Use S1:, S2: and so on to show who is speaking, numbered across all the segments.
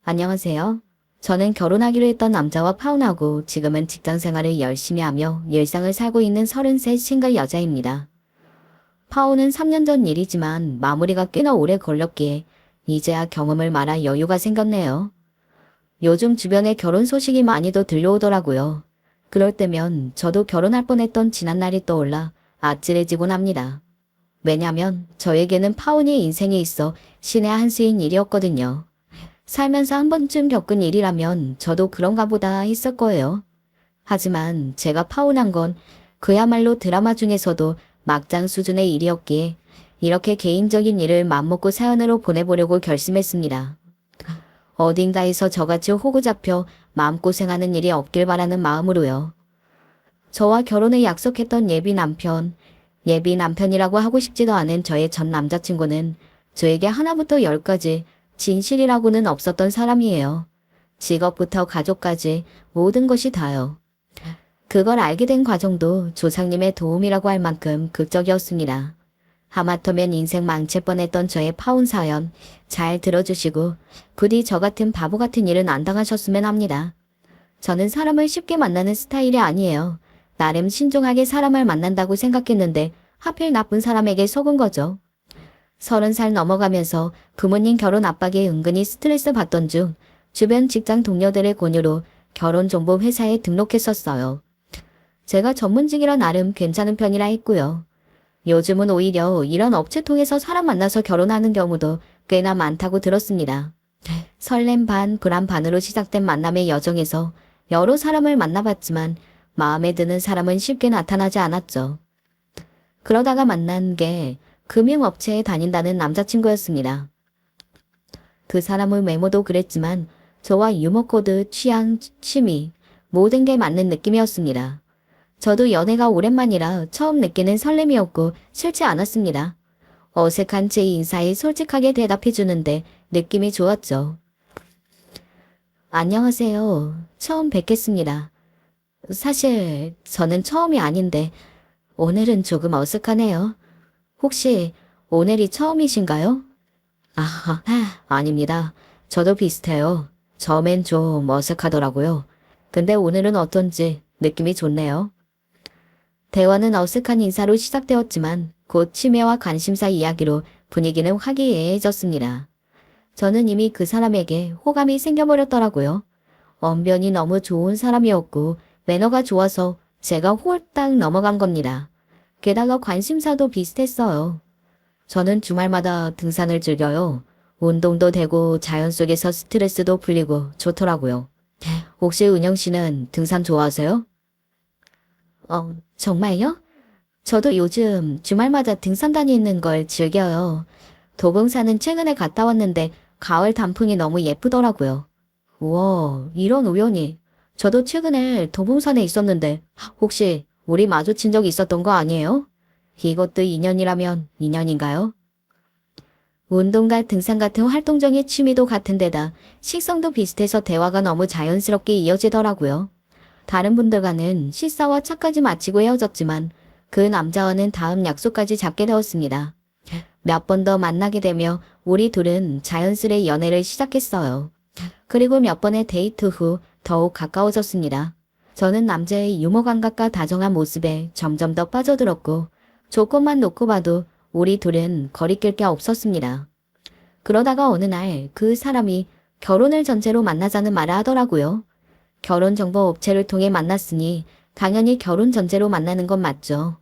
S1: 안녕하세요. 저는 결혼하기로 했던 남자와 파혼하고 지금은 직장 생활을 열심히 하며 일상을 살고 있는 33 싱글 여자입니다. 파혼은 3년 전 일이지만 마무리가 꽤나 오래 걸렸기에 이제야 경험을 말할 여유가 생겼네요. 요즘 주변에 결혼 소식이 많이도 들려오더라고요. 그럴 때면 저도 결혼할 뻔했던 지난날이 떠올라 아찔해지곤 합니다. 왜냐면 저에게는 파혼이 인생에 있어 신의 한 수인 일이었거든요. 살면서 한 번쯤 겪은 일이라면 저도 그런가 보다 했을 거예요. 하지만 제가 파혼한 건 그야말로 드라마 중에서도 막장 수준의 일이었기에 이렇게 개인적인 일을 맘먹고 사연으로 보내보려고 결심했습니다. 어딘가에서 저같이 호구 잡혀 마음고생하는 일이 없길 바라는 마음으로요. 저와 결혼을 약속했던 예비 남편이라고 하고 싶지도 않은 저의 전 남자친구는 저에게 하나부터 열까지 진실이라고는 없었던 사람이에요. 직업부터 가족까지 모든 것이 다요. 그걸 알게 된 과정도 조상님의 도움이라고 할 만큼 극적이었습니다. 하마터면 인생 망칠 뻔했던 저의 파혼 사연 잘 들어주시고 부디 저 같은 바보 같은 일은 안 당하셨으면 합니다. 저는 사람을 쉽게 만나는 스타일이 아니에요. 나름 신중하게 사람을 만난다고 생각했는데 하필 나쁜 사람에게 속은 거죠. 30살 넘어가면서 부모님 결혼 압박에 은근히 스트레스 받던 중 주변 직장 동료들의 권유로 결혼 정보 회사에 등록했었어요. 제가 전문직이라 나름 괜찮은 편이라 했고요. 요즘은 오히려 이런 업체 통해서 사람 만나서 결혼하는 경우도 꽤나 많다고 들었습니다. 설렘 반 불안 반으로 시작된 만남의 여정에서 여러 사람을 만나봤지만 마음에 드는 사람은 쉽게 나타나지 않았죠. 그러다가 만난 게 금융업체에 다닌다는 남자친구였습니다. 그 사람의 외모도 그랬지만 저와 유머 코드, 취향, 취미 모든 게 맞는 느낌이었습니다. 저도 연애가 오랜만이라 처음 느끼는 설렘이었고 싫지 않았습니다. 어색한 제 인사에 솔직하게 대답해주는데 느낌이 좋았죠. 안녕하세요. 처음 뵙겠습니다. 사실 저는 처음이 아닌데 오늘은 조금 어색하네요. 혹시 오늘이 처음이신가요? 아, 아닙니다. 저도 비슷해요. 처음엔 좀 어색하더라고요. 근데 오늘은 어떤지 느낌이 좋네요. 대화는 어색한 인사로 시작되었지만 곧 취미와 관심사 이야기로 분위기는 화기애애해졌습니다. 저는 이미 그 사람에게 호감이 생겨버렸더라고요. 언변이 너무 좋은 사람이었고 매너가 좋아서 제가 홀딱 넘어간 겁니다. 게다가 관심사도 비슷했어요. 저는 주말마다 등산을 즐겨요. 운동도 되고 자연 속에서 스트레스도 풀리고 좋더라고요. 혹시 은영 씨는 등산 좋아하세요? 정말요? 저도 요즘 주말마다 등산 다니는 걸 즐겨요. 도봉산은 최근에 갔다 왔는데 가을 단풍이 너무 예쁘더라고요. 우와, 이런 우연이. 저도 최근에 도봉산에 있었는데 혹시 우리 마주친 적 있었던 거 아니에요? 이것도 인연이라면 인연인가요? 운동과 등산 같은 활동적인 취미도 같은 데다 식성도 비슷해서 대화가 너무 자연스럽게 이어지더라고요. 다른 분들과는 식사와 차까지 마치고 헤어졌지만 그 남자와는 다음 약속까지 잡게 되었습니다. 몇 번 더 만나게 되며 우리 둘은 자연스레 연애를 시작했어요. 그리고 몇 번의 데이트 후 더욱 가까워졌습니다. 저는 남자의 유머 감각과 다정한 모습에 점점 더 빠져들었고 조건만 놓고 봐도 우리 둘은 거리낄 게 없었습니다. 그러다가 어느 날 그 사람이 결혼을 전제로 만나자는 말을 하더라고요. 결혼 정보 업체를 통해 만났으니 당연히 결혼 전제로 만나는 건 맞죠.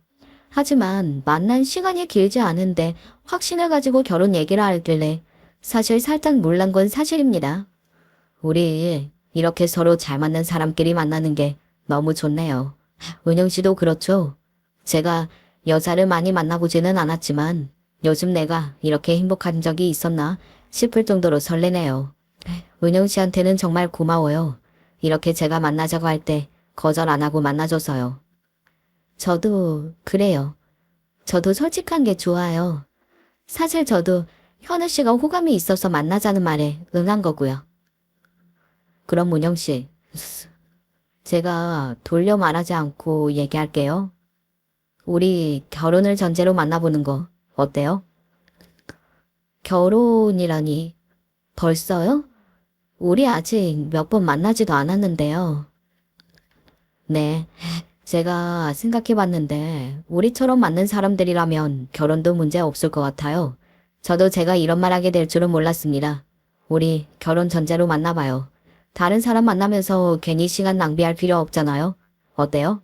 S1: 하지만 만난 시간이 길지 않은데 확신을 가지고 결혼 얘기를 하길래 사실 살짝 놀란 건 사실입니다. 우리 이렇게 서로 잘 맞는 사람끼리 만나는 게 너무 좋네요. 은영 씨도 그렇죠? 제가 여자를 많이 만나보지는 않았지만 요즘 내가 이렇게 행복한 적이 있었나 싶을 정도로 설레네요. 은영 씨한테는 정말 고마워요. 이렇게 제가 만나자고 할 때 거절 안 하고 만나줘서요. 저도 그래요. 저도 솔직한 게 좋아요. 사실 저도 현우 씨가 호감이 있어서 만나자는 말에 응한 거고요. 그럼 은영 씨, 제가 돌려 말하지 않고 얘기할게요. 우리 결혼을 전제로 만나보는 거 어때요? 결혼이라니 벌써요? 우리 아직 몇 번 만나지도 않았는데요. 네, 제가 생각해봤는데 우리처럼 맞는 사람들이라면 결혼도 문제 없을 것 같아요. 저도 제가 이런 말 하게 될 줄은 몰랐습니다. 우리 결혼 전제로 만나봐요. 다른 사람 만나면서 괜히 시간 낭비할 필요 없잖아요. 어때요?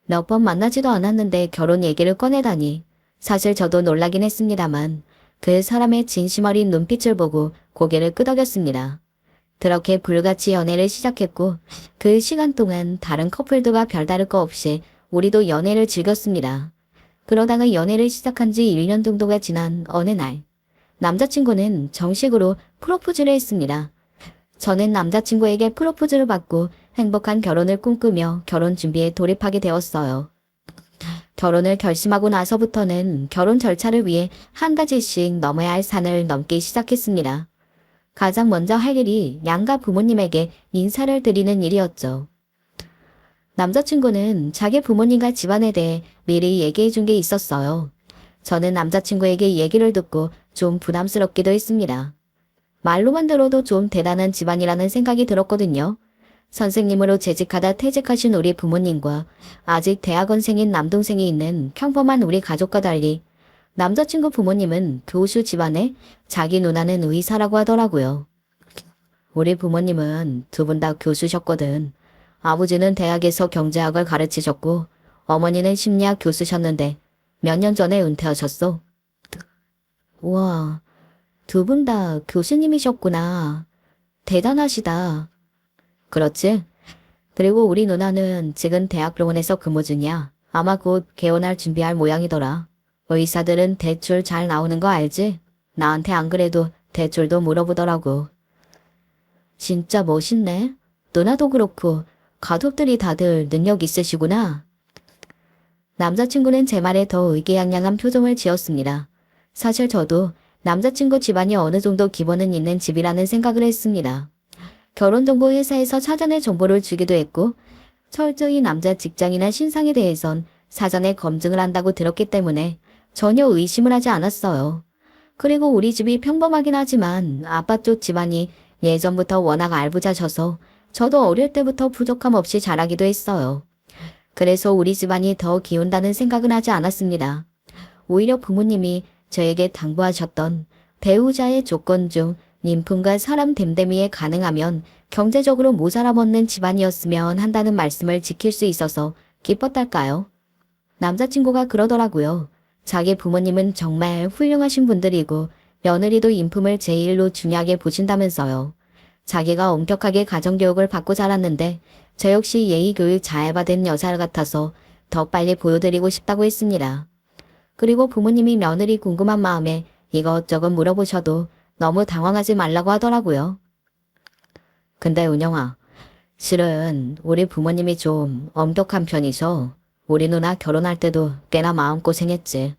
S1: 몇 번 만나지도 않았는데 결혼 얘기를 꺼내다니. 사실 저도 놀라긴 했습니다만 그 사람의 진심 어린 눈빛을 보고 고개를 끄덕였습니다. 그렇게 불같이 연애를 시작했고 그 시간 동안 다른 커플들과 별다를 거 없이 우리도 연애를 즐겼습니다. 그러다가 연애를 시작한 지 1년 정도가 지난 어느 날 남자친구는 정식으로 프로포즈를 했습니다. 저는 남자친구에게 프로포즈를 받고 행복한 결혼을 꿈꾸며 결혼 준비에 돌입하게 되었어요. 결혼을 결심하고 나서부터는 결혼 절차를 위해 한 가지씩 넘어야 할 산을 넘기 시작했습니다. 가장 먼저 할 일이 양가 부모님에게 인사를 드리는 일이었죠. 남자친구는 자기 부모님과 집안에 대해 미리 얘기해 준 게 있었어요. 저는 남자친구에게 얘기를 듣고 좀 부담스럽기도 했습니다. 말로만 들어도 좀 대단한 집안이라는 생각이 들었거든요. 선생님으로 재직하다 퇴직하신 우리 부모님과 아직 대학원생인 남동생이 있는 평범한 우리 가족과 달리 남자친구 부모님은 교수 집안에 자기 누나는 의사라고 하더라고요. 우리 부모님은 두 분 다 교수셨거든. 아버지는 대학에서 경제학을 가르치셨고 어머니는 심리학 교수셨는데 몇 년 전에 은퇴하셨어. 우와, 두 분 다 교수님이셨구나. 대단하시다. 그렇지? 그리고 우리 누나는 지금 대학병원에서 근무 중이야. 아마 곧 개원할 준비할 모양이더라. 의사들은 대출 잘 나오는 거 알지? 나한테 안 그래도 대출도 물어보더라고. 진짜 멋있네. 누나도 그렇고 가족들이 다들 능력 있으시구나. 남자친구는 제 말에 더 의기양양한 표정을 지었습니다. 사실 저도 남자친구 집안이 어느 정도 기본은 있는 집이라는 생각을 했습니다. 결혼정보회사에서 사전에 정보를 주기도 했고 철저히 남자 직장이나 신상에 대해선 사전에 검증을 한다고 들었기 때문에 전혀 의심을 하지 않았어요. 그리고 우리 집이 평범하긴 하지만 아빠 쪽 집안이 예전부터 워낙 알부자셔서 저도 어릴 때부터 부족함 없이 자라기도 했어요. 그래서 우리 집안이 더 기운다는 생각은 하지 않았습니다. 오히려 부모님이 저에게 당부하셨던 배우자의 조건 중 인품과 사람 됨됨이에 가능하면 경제적으로 모자라 먹는 집안이었으면 한다는 말씀을 지킬 수 있어서 기뻤달까요? 남자친구가 그러더라고요. 자기 부모님은 정말 훌륭하신 분들이고 며느리도 인품을 제일로 중요하게 보신다면서요. 자기가 엄격하게 가정교육을 받고 자랐는데 저 역시 예의교육 잘 받은 여자 같아서 더 빨리 보여드리고 싶다고 했습니다. 그리고 부모님이 며느리 궁금한 마음에 이것저것 물어보셔도 너무 당황하지 말라고 하더라고요. 근데 은영아, 실은 우리 부모님이 좀 엄격한 편이셔. 우리 누나 결혼할 때도 꽤나 마음고생했지.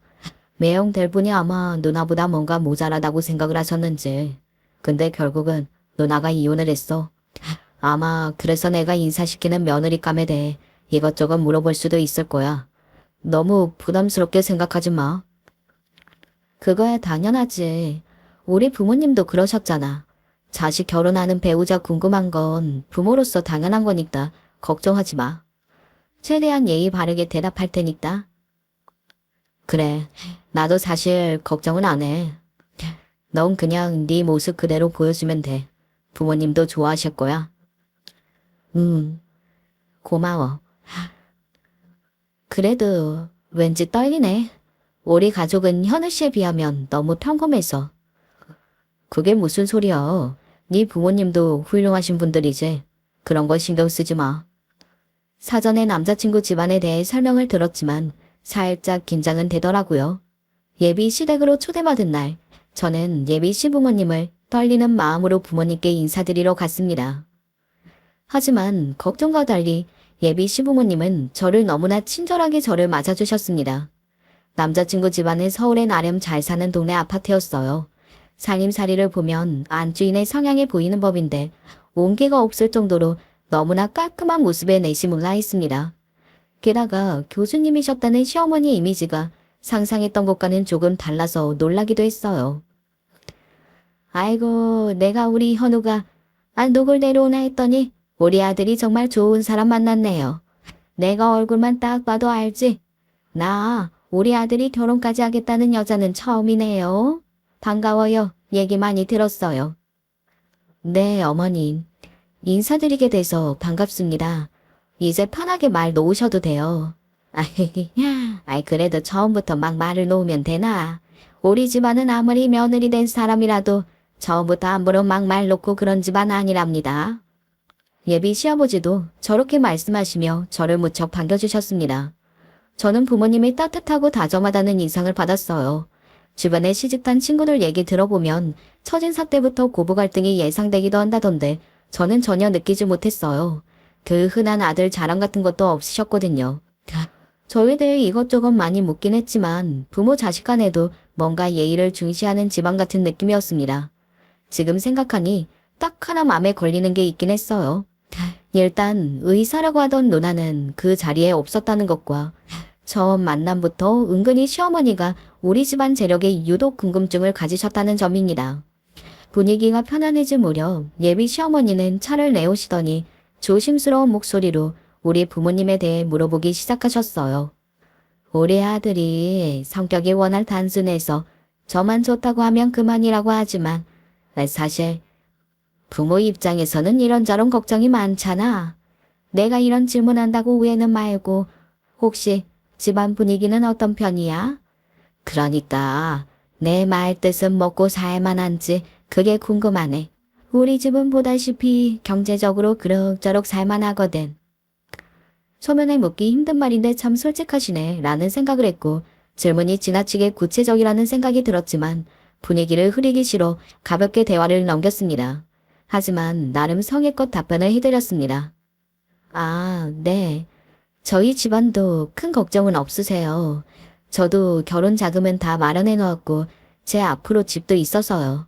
S1: 매형 될 분이 아마 누나보다 뭔가 모자라다고 생각을 하셨는지. 근데 결국은 누나가 이혼을 했어. 아마 그래서 내가 인사시키는 며느리감에 대해 이것저것 물어볼 수도 있을 거야. 너무 부담스럽게 생각하지 마. 그거야 당연하지. 우리 부모님도 그러셨잖아. 자식 결혼하는 배우자 궁금한 건 부모로서 당연한 거니까 걱정하지 마. 최대한 예의 바르게 대답할 테니까. 그래, 나도 사실 걱정은 안 해. 넌 그냥 네 모습 그대로 보여주면 돼. 부모님도 좋아하실 거야. 고마워. 그래도 왠지 떨리네. 우리 가족은 현우 씨에 비하면 너무 평범해서. 그게 무슨 소리야. 네 부모님도 훌륭하신 분들이지. 그런 거 신경 쓰지 마. 사전에 남자친구 집안에 대해 설명을 들었지만 살짝 긴장은 되더라고요. 예비 시댁으로 초대받은 날, 저는 예비 시부모님을 떨리는 마음으로 부모님께 인사드리러 갔습니다. 하지만 걱정과 달리 예비 시부모님은 저를 너무나 친절하게 저를 맞아주셨습니다. 남자친구 집안은 서울의 나름 잘 사는 동네 아파트였어요. 살림살이를 보면 안주인의 성향이 보이는 법인데 온기가 없을 정도로 너무나 깔끔한 모습에 내시몰라 했습니다. 게다가 교수님이셨다는 시어머니 이미지가 상상했던 것과는 조금 달라서 놀라기도 했어요. 아이고, 내가 우리 현우가 누굴 데려오나 했더니 우리 아들이 정말 좋은 사람 만났네요. 내가 얼굴만 딱 봐도 알지? 나 우리 아들이 결혼까지 하겠다는 여자는 처음이네요. 반가워요. 얘기 많이 들었어요. 네, 어머님. 인사드리게 돼서 반갑습니다. 이제 편하게 말 놓으셔도 돼요. 그래도 처음부터 막 말을 놓으면 되나? 우리 집안은 아무리 며느리 된 사람이라도 처음부터 함부로 막 말 놓고 그런 집안 아니랍니다. 예비 시아버지도 저렇게 말씀하시며 저를 무척 반겨주셨습니다. 저는 부모님이 따뜻하고 다정하다는 인상을 받았어요. 주변의 시집간 친구들 얘기 들어보면 처진사 때부터 고부 갈등이 예상되기도 한다던데 저는 전혀 느끼지 못했어요. 그 흔한 아들 자랑 같은 것도 없으셨거든요. 저에 대해 이것저것 많이 묻긴 했지만 부모 자식 간에도 뭔가 예의를 중시하는 집안 같은 느낌이었습니다. 지금 생각하니 딱 하나 마음에 걸리는 게 있긴 했어요. 일단 의사라고 하던 누나는 그 자리에 없었다는 것과 처음 만남부터 은근히 시어머니가 우리 집안 재력에 유독 궁금증을 가지셨다는 점입니다. 분위기가 편안해진 무렵 예비 시어머니는 차를 내오시더니 조심스러운 목소리로 우리 부모님에 대해 물어보기 시작하셨어요. 우리 아들이 성격이 워낙 단순해서 저만 좋다고 하면 그만이라고 하지만 사실 부모 입장에서는 이런저런 걱정이 많잖아. 내가 이런 질문한다고 오해는 말고 혹시 집안 분위기는 어떤 편이야? 그러니까 내 말 뜻은 먹고 살만한지 그게 궁금하네. 우리 집은 보다시피 경제적으로 그럭저럭 살만하거든. 소면에 묻기 힘든 말인데 참 솔직하시네 라는 생각을 했고 질문이 지나치게 구체적이라는 생각이 들었지만 분위기를 흐리기 싫어 가볍게 대화를 넘겼습니다. 하지만 나름 성의껏 답변을 해드렸습니다. 네. 저희 집안도 큰 걱정은 없으세요. 저도 결혼 자금은 다 마련해 놓았고 제 앞으로 집도 있어서요.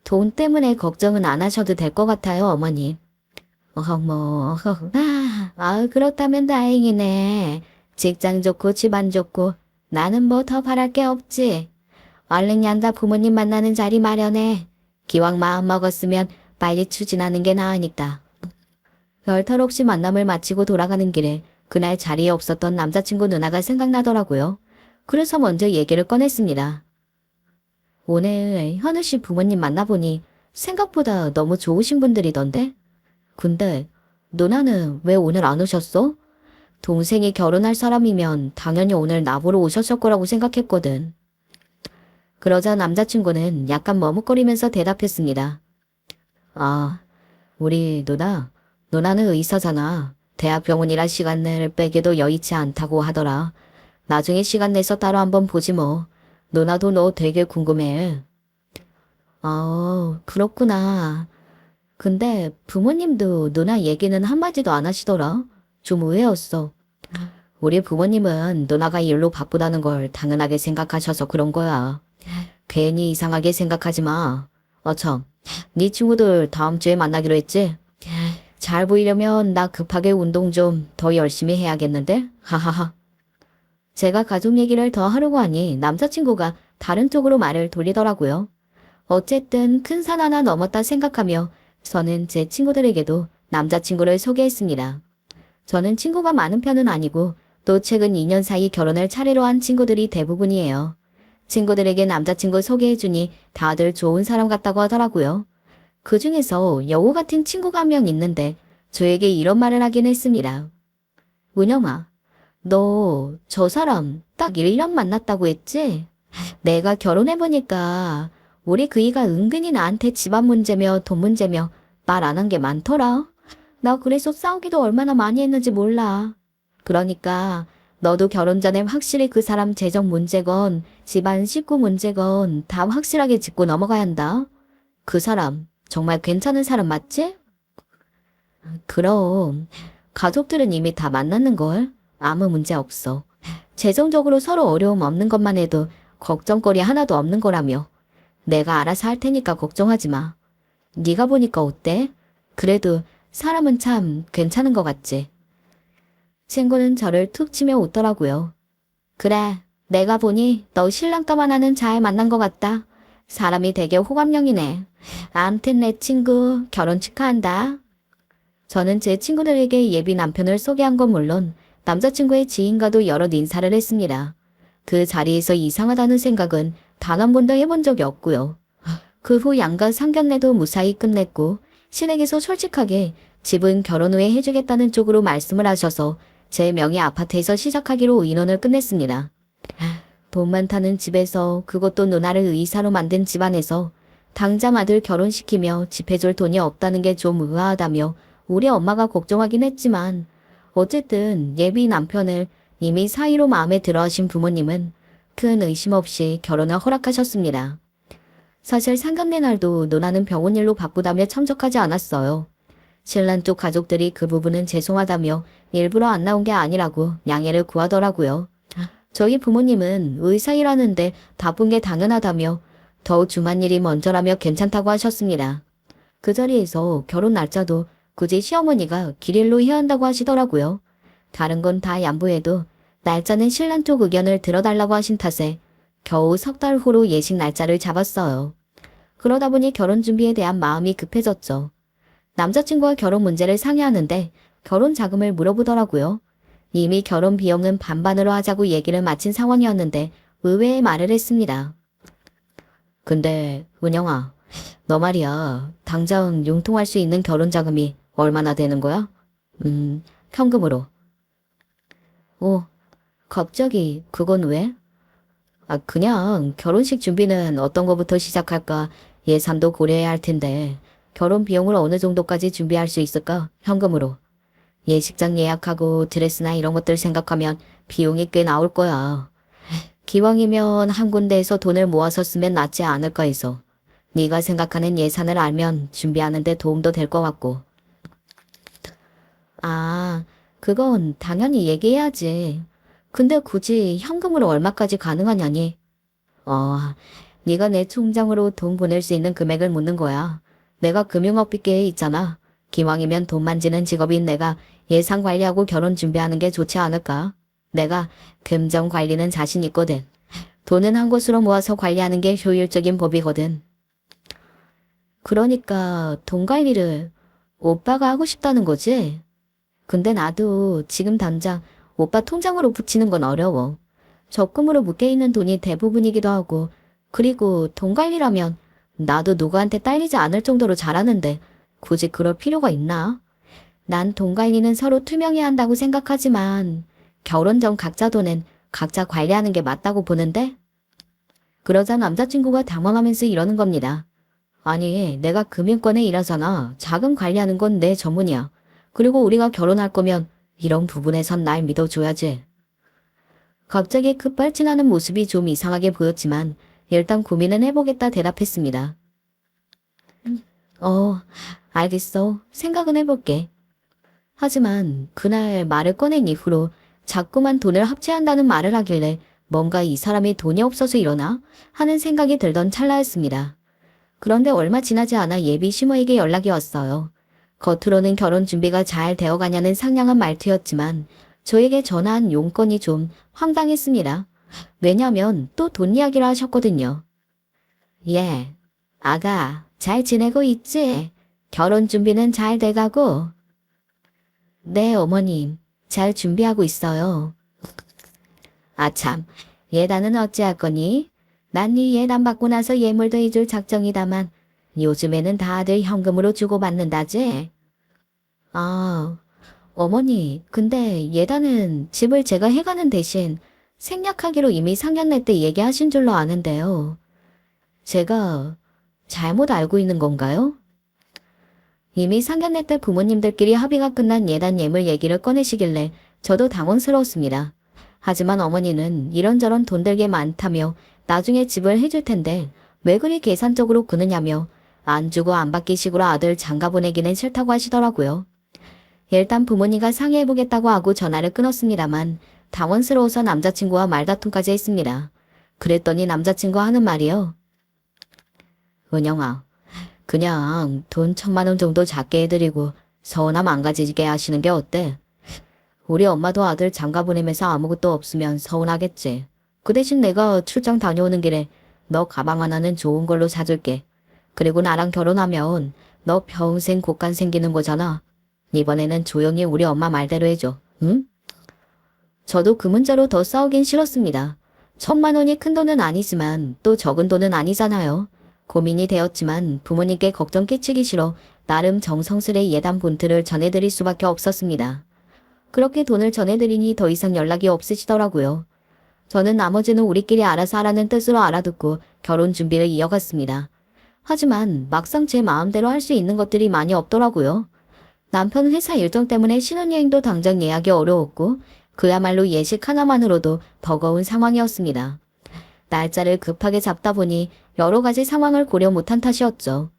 S1: 돈 때문에 걱정은 안 하셔도 될 것 같아요, 어머니. 그렇다면 다행이네. 직장 좋고 집안 좋고 나는 뭐 더 바랄 게 없지. 얼른 양가 부모님 만나는 자리 마련해. 기왕 마음 먹었으면 빨리 추진하는 게 나으니까. 별탈 없이 만남을 마치고 돌아가는 길에 그날 자리에 없었던 남자친구 누나가 생각나더라고요. 그래서 먼저 얘기를 꺼냈습니다. 오늘 현우 씨 부모님 만나보니 생각보다 너무 좋으신 분들이던데? 근데 누나는 왜 오늘 안 오셨어? 동생이 결혼할 사람이면 당연히 오늘 나보러 오셨을 거라고 생각했거든. 그러자 남자친구는 약간 머뭇거리면서 대답했습니다. 우리 누나는 의사잖아. 대학병원이라 시간을 빼기도 여의치 않다고 하더라. 나중에 시간 내서 따로 한번 보지 뭐. 누나도 너 되게 궁금해. 그렇구나. 근데 부모님도 누나 얘기는 한마디도 안 하시더라. 좀 의외였어. 우리 부모님은 누나가 일로 바쁘다는 걸 당연하게 생각하셔서 그런 거야. 괜히 이상하게 생각하지 마. 네 친구들 다음 주에 만나기로 했지? 잘 보이려면 나 급하게 운동 좀 더 열심히 해야겠는데? 하하하. 제가 가족 얘기를 더 하려고 하니 남자친구가 다른 쪽으로 말을 돌리더라고요. 어쨌든 큰 산 하나 넘었다 생각하며 저는 제 친구들에게도 남자친구를 소개했습니다. 저는 친구가 많은 편은 아니고 또 최근 2년 사이 결혼을 차례로 한 친구들이 대부분이에요. 친구들에게 남자친구 소개해주니 다들 좋은 사람 같다고 하더라고요. 그 중에서 여우 같은 친구가 한 명 있는데 저에게 이런 말을 하긴 했습니다. 은영아, 너 저 사람 딱 1년 만났다고 했지? 내가 결혼해보니까 우리 그이가 은근히 나한테 집안 문제며 돈 문제며 말 안 한 게 많더라. 나 그래서 싸우기도 얼마나 많이 했는지 몰라. 그러니까 너도 결혼 전에 확실히 그 사람 재정 문제건 집안 식구 문제건 다 확실하게 짚고 넘어가야 한다. 그 사람 정말 괜찮은 사람 맞지? 그럼 가족들은 이미 다 만났는걸. 아무 문제 없어. 재정적으로 서로 어려움 없는 것만 해도 걱정거리 하나도 없는 거라며. 내가 알아서 할 테니까 걱정하지 마. 네가 보니까 어때? 그래도 사람은 참 괜찮은 것 같지? 친구는 저를 툭 치며 웃더라고요. 그래, 내가 보니 너 신랑 떠만 하는 잘 만난 것 같다. 사람이 되게 호감형이네. 암튼 내 친구 결혼 축하한다. 저는 제 친구들에게 예비 남편을 소개한 건 물론 남자친구의 지인과도 여러 인사를 했습니다. 그 자리에서 이상하다는 생각은 단 한 번도 해본 적이 없고요. 그 후 양가 상견례도 무사히 끝냈고 시댁에서 솔직하게 집은 결혼 후에 해주겠다는 쪽으로 말씀을 하셔서 제 명의 아파트에서 시작하기로 인원을 끝냈습니다. 돈 많다는 집에서, 그것도 누나를 의사로 만든 집안에서 당장 아들 결혼시키며 집 해줄 돈이 없다는 게 좀 의아하다며 우리 엄마가 걱정하긴 했지만 어쨌든 예비 남편을 이미 사이로 마음에 들어 하신 부모님은 큰 의심 없이 결혼을 허락하셨습니다. 사실 상견례 날도 누나는 병원 일로 바쁘다며 참석하지 않았어요. 신랑 쪽 가족들이 그 부분은 죄송하다며 일부러 안 나온 게 아니라고 양해를 구하더라고요. 저희 부모님은 의사 일하는데 바쁜 게 당연하다며 더욱 중한 일이 먼저라며 괜찮다고 하셨습니다. 그 자리에서 결혼 날짜도 굳이 시어머니가 길일로 해야 한다고 하시더라고요. 다른 건 다 양보해도 날짜는 신랑 쪽 의견을 들어달라고 하신 탓에 겨우 석 달 후로 예식 날짜를 잡았어요. 그러다 보니 결혼 준비에 대한 마음이 급해졌죠. 남자친구와 결혼 문제를 상의하는데 결혼 자금을 물어보더라고요. 이미 결혼 비용은 반반으로 하자고 얘기를 마친 상황이었는데 의외의 말을 했습니다. 근데 은영아, 너 말이야, 당장 융통할 수 있는 결혼 자금이 얼마나 되는 거야? 현금으로. 오, 갑자기 그건 왜? 그냥 결혼식 준비는 어떤 거부터 시작할까 예산도 고려해야 할 텐데 결혼 비용을 어느 정도까지 준비할 수 있을까? 현금으로. 예식장 예약하고 드레스나 이런 것들 생각하면 비용이 꽤 나올 거야. 기왕이면 한 군데에서 돈을 모아서 쓰면 낫지 않을까 해서. 네가 생각하는 예산을 알면 준비하는 데 도움도 될 것 같고. 그건 당연히 얘기해야지. 근데 굳이 현금으로 얼마까지 가능하냐니? 네가 내 통장으로 돈 보낼 수 있는 금액을 묻는 거야. 내가 금융업계에 있잖아. 기왕이면 돈 만지는 직업인 내가 예산 관리하고 결혼 준비하는 게 좋지 않을까? 내가 금전 관리는 자신 있거든. 돈은 한 곳으로 모아서 관리하는 게 효율적인 법이거든. 그러니까 돈 관리를 오빠가 하고 싶다는 거지? 근데 나도 지금 당장 오빠 통장으로 붙이는 건 어려워. 적금으로 묶여있는 돈이 대부분이기도 하고, 그리고 돈 관리라면 나도 누구한테 딸리지 않을 정도로 잘하는데 굳이 그럴 필요가 있나? 난 돈 관리는 서로 투명해야 한다고 생각하지만 결혼 전 각자 돈은 각자 관리하는 게 맞다고 보는데? 그러자 남자친구가 당황하면서 이러는 겁니다. 아니, 내가 금융권에 일하잖아. 자금 관리하는 건 내 전문이야. 그리고 우리가 결혼할 거면 이런 부분에선 날 믿어줘야지. 갑자기 급발진하는 모습이 좀 이상하게 보였지만 일단 고민은 해보겠다 대답했습니다. 알겠어. 생각은 해볼게. 하지만 그날 말을 꺼낸 이후로 자꾸만 돈을 합체한다는 말을 하길래 뭔가 이 사람이 돈이 없어서 이러나 하는 생각이 들던 찰나였습니다. 그런데 얼마 지나지 않아 예비 시모에게 연락이 왔어요. 겉으로는 결혼 준비가 잘 되어가냐는 상냥한 말투였지만 저에게 전화한 용건이 좀 황당했습니다. 왜냐면 또 돈 이야기를 하셨거든요. 예, 아가 잘 지내고 있지? 결혼 준비는 잘 돼가고? 네, 어머님. 잘 준비하고 있어요. 참, 예단은 어찌할 거니? 난 네 예단 받고 나서 예물도 해줄 작정이다만 요즘에는 다들 현금으로 주고받는다지? 어머니, 근데 예단은 집을 제가 해가는 대신 생략하기로 이미 상견례 때 얘기하신 줄로 아는데요. 제가 잘못 알고 있는 건가요? 이미 상견례 때 부모님들끼리 합의가 끝난 예단 예물 얘기를 꺼내시길래 저도 당황스러웠습니다. 하지만 어머니는 이런저런 돈 들게 많다며 나중에 집을 해줄 텐데 왜 그리 계산적으로 구느냐며 안 주고 안 받기 식으로 아들 장가 보내기는 싫다고 하시더라고요. 일단 부모님과 상의해보겠다고 하고 전화를 끊었습니다만 당황스러워서 남자친구와 말다툼까지 했습니다. 그랬더니 남자친구가 하는 말이요. 은영아, 그냥 돈 1,000만 원 정도 작게 해드리고 서운함 안 가지게 하시는 게 어때? 우리 엄마도 아들 장가 보내면서 아무것도 없으면 서운하겠지. 그 대신 내가 출장 다녀오는 길에 너 가방 하나는 좋은 걸로 사줄게. 그리고 나랑 결혼하면 너 평생 곡간 생기는 거잖아. 이번에는 조용히 우리 엄마 말대로 해줘. 응? 저도 그 문자로 더 싸우긴 싫었습니다. 1,000만 원이 큰 돈은 아니지만 또 적은 돈은 아니잖아요. 고민이 되었지만 부모님께 걱정 끼치기 싫어 나름 정성스레 예단 본트를 전해드릴 수밖에 없었습니다. 그렇게 돈을 전해드리니 더 이상 연락이 없으시더라고요. 저는 나머지는 우리끼리 알아서 하라는 뜻으로 알아듣고 결혼 준비를 이어갔습니다. 하지만 막상 제 마음대로 할 수 있는 것들이 많이 없더라고요. 남편 회사 일정 때문에 신혼여행도 당장 예약이 어려웠고 그야말로 예식 하나만으로도 버거운 상황이었습니다. 날짜를 급하게 잡다 보니 여러 가지 상황을 고려 못한 탓이었죠.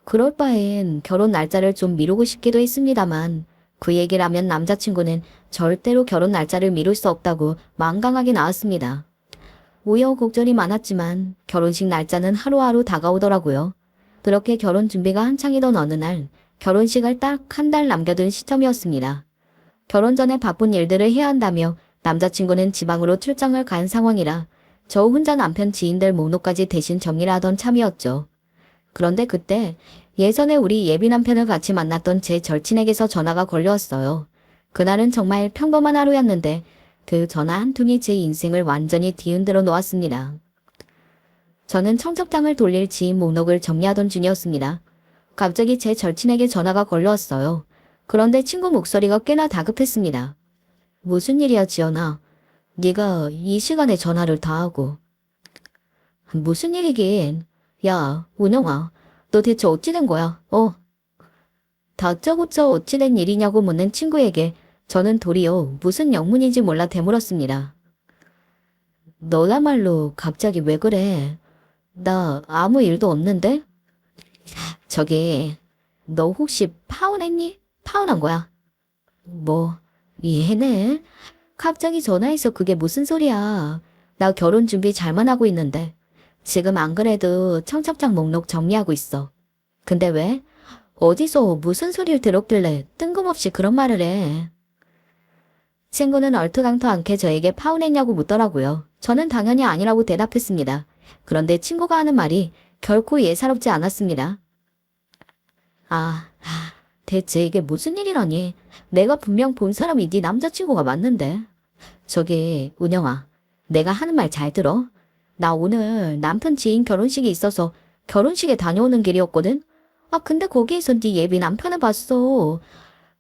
S1: 그럴 바엔 결혼 날짜를 좀 미루고 싶기도 했습니다만 그 얘기를 하면 남자친구는 절대로 결혼 날짜를 미룰 수 없다고 망강하게 나왔습니다. 우여곡절이 많았지만 결혼식 날짜는 하루하루 다가오더라고요. 그렇게 결혼 준비가 한창이던 어느 날 결혼식을 딱 한 달 남겨둔 시점이었습니다. 결혼 전에 바쁜 일들을 해야 한다며 남자친구는 지방으로 출장을 간 상황이라 저 혼자 남편 지인들 목록까지 대신 정리를 하던 참이었죠. 그런데 그때 예전에 우리 예비 남편을 같이 만났던 제 절친에게서 전화가 걸려왔어요. 그날은 정말 평범한 하루였는데 그 전화 한 통이 제 인생을 완전히 뒤흔들어 놓았습니다. 저는 청첩장을 돌릴 지인 목록을 정리하던 중이었습니다. 갑자기 제 절친에게 전화가 걸려왔어요. 그런데 친구 목소리가 꽤나 다급했습니다. 무슨 일이야, 지연아? 네가 이 시간에 전화를 다 하고. 무슨 일이긴. 야, 운영아. 너 대체 어찌 된 거야? 다짜고짜 어찌 된 일이냐고 묻는 친구에게 저는 도리어 무슨 영문인지 몰라 되물었습니다. 너야말로 갑자기 왜 그래? 나 아무 일도 없는데? 저기, 너 혹시 파혼했니? 파혼한 거야? 뭐, 얘네? 갑자기 전화해서 그게 무슨 소리야? 나 결혼 준비 잘만 하고 있는데. 지금 안 그래도 청첩장 목록 정리하고 있어. 근데 왜? 어디서 무슨 소리를 들었길래 뜬금없이 그런 말을 해. 친구는 얼토당토 않게 저에게 파혼했냐고 묻더라고요. 저는 당연히 아니라고 대답했습니다. 그런데 친구가 하는 말이 결코 예사롭지 않았습니다. 대체 이게 무슨 일이라니? 내가 분명 본 사람이 네 남자친구가 맞는데. 저기, 운영아, 내가 하는 말 잘 들어? 나 오늘 남편 지인 결혼식이 있어서 결혼식에 다녀오는 길이었거든? 근데 거기에서 네 예비 남편을 봤어.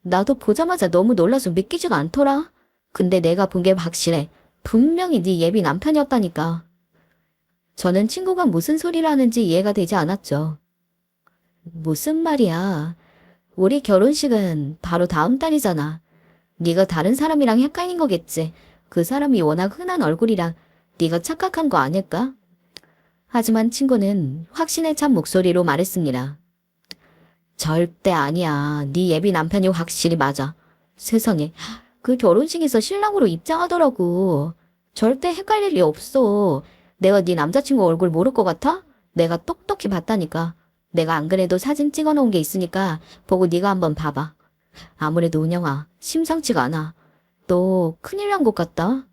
S1: 나도 보자마자 너무 놀라서 믿기지가 않더라. 근데 내가 본 게 확실해. 분명히 네 예비 남편이었다니까. 저는 친구가 무슨 소리를 하는지 이해가 되지 않았죠. 무슨 말이야. 우리 결혼식은 바로 다음 달이잖아. 네가 다른 사람이랑 헷갈린 거겠지. 그 사람이 워낙 흔한 얼굴이라 네가 착각한 거 아닐까? 하지만 친구는 확신에 찬 목소리로 말했습니다. 절대 아니야. 네 예비 남편이 확실히 맞아. 세상에, 그 결혼식에서 신랑으로 입장하더라고. 절대 헷갈릴 리 없어. 내가 네 남자친구 얼굴 모를 것 같아? 내가 똑똑히 봤다니까. 내가 안 그래도 사진 찍어놓은 게 있으니까 보고 네가 한번 봐봐. 아무래도 운영아, 심상치가 않아. 너 큰일 난 것 같다.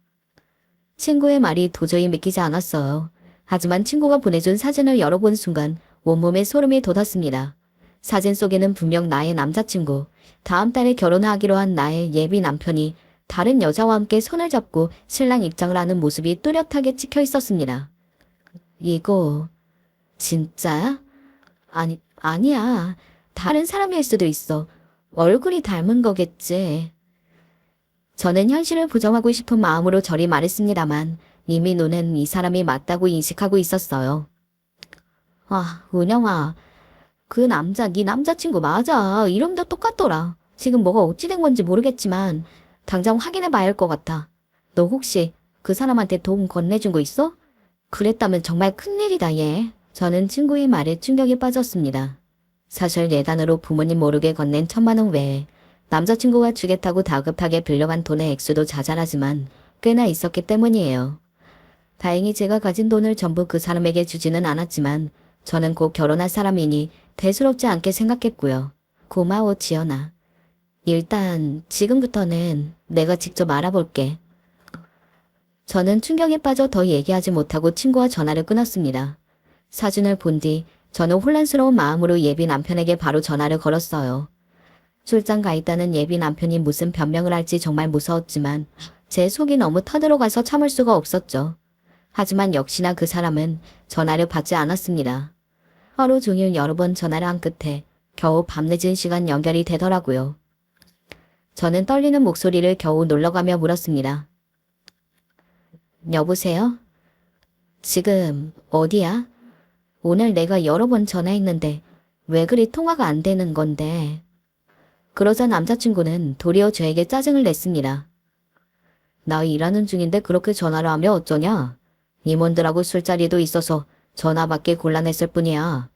S1: 친구의 말이 도저히 믿기지 않았어요. 하지만 친구가 보내준 사진을 열어본 순간 온몸에 소름이 돋았습니다. 사진 속에는 분명 나의 남자친구, 다음 달에 결혼하기로 한 나의 예비 남편이 다른 여자와 함께 손을 잡고 신랑 입장을 하는 모습이 뚜렷하게 찍혀 있었습니다. 이거 진짜야? 아니야. 다른 사람일 수도 있어. 얼굴이 닮은 거겠지. 저는 현실을 부정하고 싶은 마음으로 저리 말했습니다만 이미 눈엔 이 사람이 맞다고 인식하고 있었어요. 은영아. 그 남자 네 남자친구 맞아. 이름도 똑같더라. 지금 뭐가 어찌 된 건지 모르겠지만 당장 확인해 봐야 할 것 같아. 너 혹시 그 사람한테 돈 건네준 거 있어? 그랬다면 정말 큰일이다 얘. 저는 친구의 말에 충격에 빠졌습니다. 사실 예단으로 부모님 모르게 건넨 1,000만 원 외에 남자친구가 주겠다고 다급하게 빌려간 돈의 액수도 자잘하지만 꽤나 있었기 때문이에요. 다행히 제가 가진 돈을 전부 그 사람에게 주지는 않았지만 저는 곧 결혼할 사람이니 대수롭지 않게 생각했고요. 고마워 지연아. 일단 지금부터는 내가 직접 알아볼게. 저는 충격에 빠져 더 얘기하지 못하고 친구와 전화를 끊었습니다. 사진을 본 뒤 저는 혼란스러운 마음으로 예비 남편에게 바로 전화를 걸었어요. 출장 가 있다는 예비 남편이 무슨 변명을 할지 정말 무서웠지만 제 속이 너무 터들어가서 참을 수가 없었죠. 하지만 역시나 그 사람은 전화를 받지 않았습니다. 하루 종일 여러 번 전화를 한 끝에 겨우 밤늦은 시간 연결이 되더라고요. 저는 떨리는 목소리를 겨우 놀러가며 물었습니다. 여보세요? 지금 어디야? 오늘 내가 여러 번 전화했는데 왜 그리 통화가 안 되는 건데? 그러자 남자친구는 도리어 저에게 짜증을 냈습니다. 나 일하는 중인데 그렇게 전화를 하면 어쩌냐? 임원들하고 술자리도 있어서 전화 받기 곤란했을 뿐이야.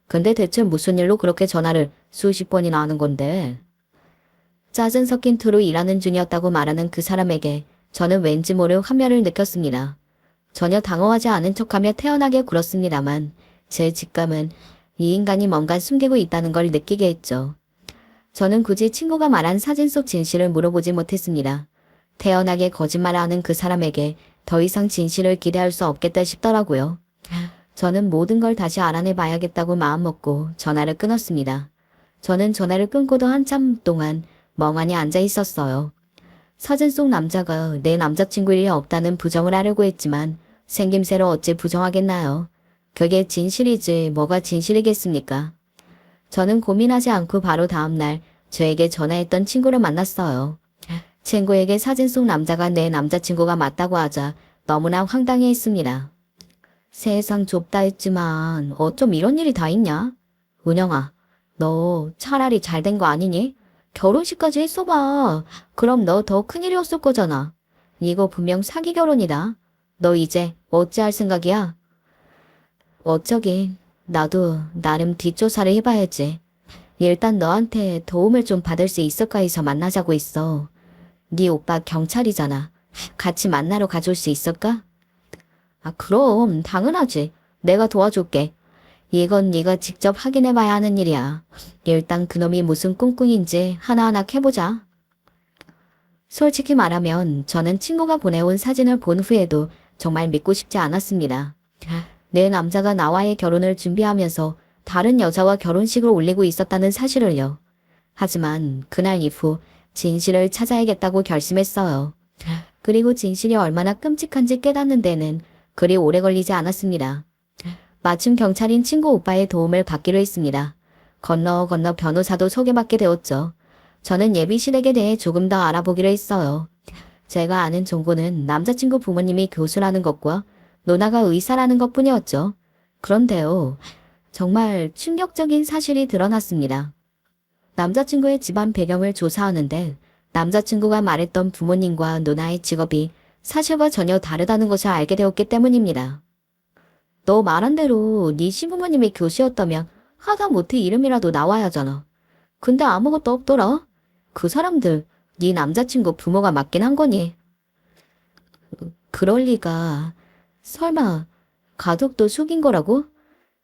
S1: 근데 대체 무슨 일로 그렇게 전화를 수십 번이나 하는 건데? 짜증 섞인 투로 일하는 중이었다고 말하는 그 사람에게 저는 왠지 모를 환멸을 느꼈습니다. 전혀 당황하지 않은 척하며 태연하게 굴었습니다만 제 직감은 이 인간이 뭔가 숨기고 있다는 걸 느끼게 했죠. 저는 굳이 친구가 말한 사진 속 진실을 물어보지 못했습니다. 태연하게 거짓말을 하는 그 사람에게 더 이상 진실을 기대할 수 없겠다 싶더라고요. 저는 모든 걸 다시 알아내 봐야겠다고 마음먹고 전화를 끊었습니다. 저는 전화를 끊고도 한참 동안 멍하니 앉아 있었어요. 사진 속 남자가 내 남자친구일 리 없다는 부정을 하려고 했지만 생김새로 어찌 부정하겠나요? 그게 진실이지 뭐가 진실이겠습니까? 저는 고민하지 않고 바로 다음날 저에게 전화했던 친구를 만났어요. 친구에게 사진 속 남자가 내 남자친구가 맞다고 하자 너무나 황당해했습니다. 세상 좁다 했지만 어쩜 이런 일이 다 있냐? 은영아, 너 차라리 잘 된 거 아니니? 결혼식까지 했어봐. 그럼 너 더 큰일이었을 거잖아. 이거 분명 사기 결혼이다. 너 이제 어찌할 생각이야? 어쩌긴 나도 나름 뒷조사를 해봐야지. 일단 너한테 도움을 좀 받을 수 있을까 해서 만나자고 있어. 네 오빠 경찰이잖아. 같이 만나러 가줄 수 있을까? 아, 그럼 당연하지. 내가 도와줄게. 이건 네가 직접 확인해봐야 하는 일이야. 일단 그놈이 무슨 꿍꿍인지 하나하나 캐보자. 솔직히 말하면 저는 친구가 보내온 사진을 본 후에도 정말 믿고 싶지 않았습니다. 내 남자가 나와의 결혼을 준비하면서 다른 여자와 결혼식을 올리고 있었다는 사실을요. 하지만 그날 이후 진실을 찾아야겠다고 결심했어요. 그리고 진실이 얼마나 끔찍한지 깨닫는 데는 그리 오래 걸리지 않았습니다. 마침 경찰인 친구 오빠의 도움을 받기로 했습니다. 건너 변호사도 소개받게 되었죠. 저는 예비실에게 대해 조금 더 알아보기로 했어요. 제가 아는 정보는 남자친구 부모님이 교수라는 것과 누나가 의사라는 것뿐이었죠. 그런데요, 정말 충격적인 사실이 드러났습니다. 남자친구의 집안 배경을 조사하는데 남자친구가 말했던 부모님과 누나의 직업이 사실과 전혀 다르다는 것을 알게 되었기 때문입니다. 너 말한 대로 네 시부모님이 교수였다면 하다못해 이름이라도 나와야 하잖아. 근데 아무것도 없더라. 그 사람들 네 남자친구 부모가 맞긴 한 거니? 그럴 리가. 설마 가족도 속인 거라고?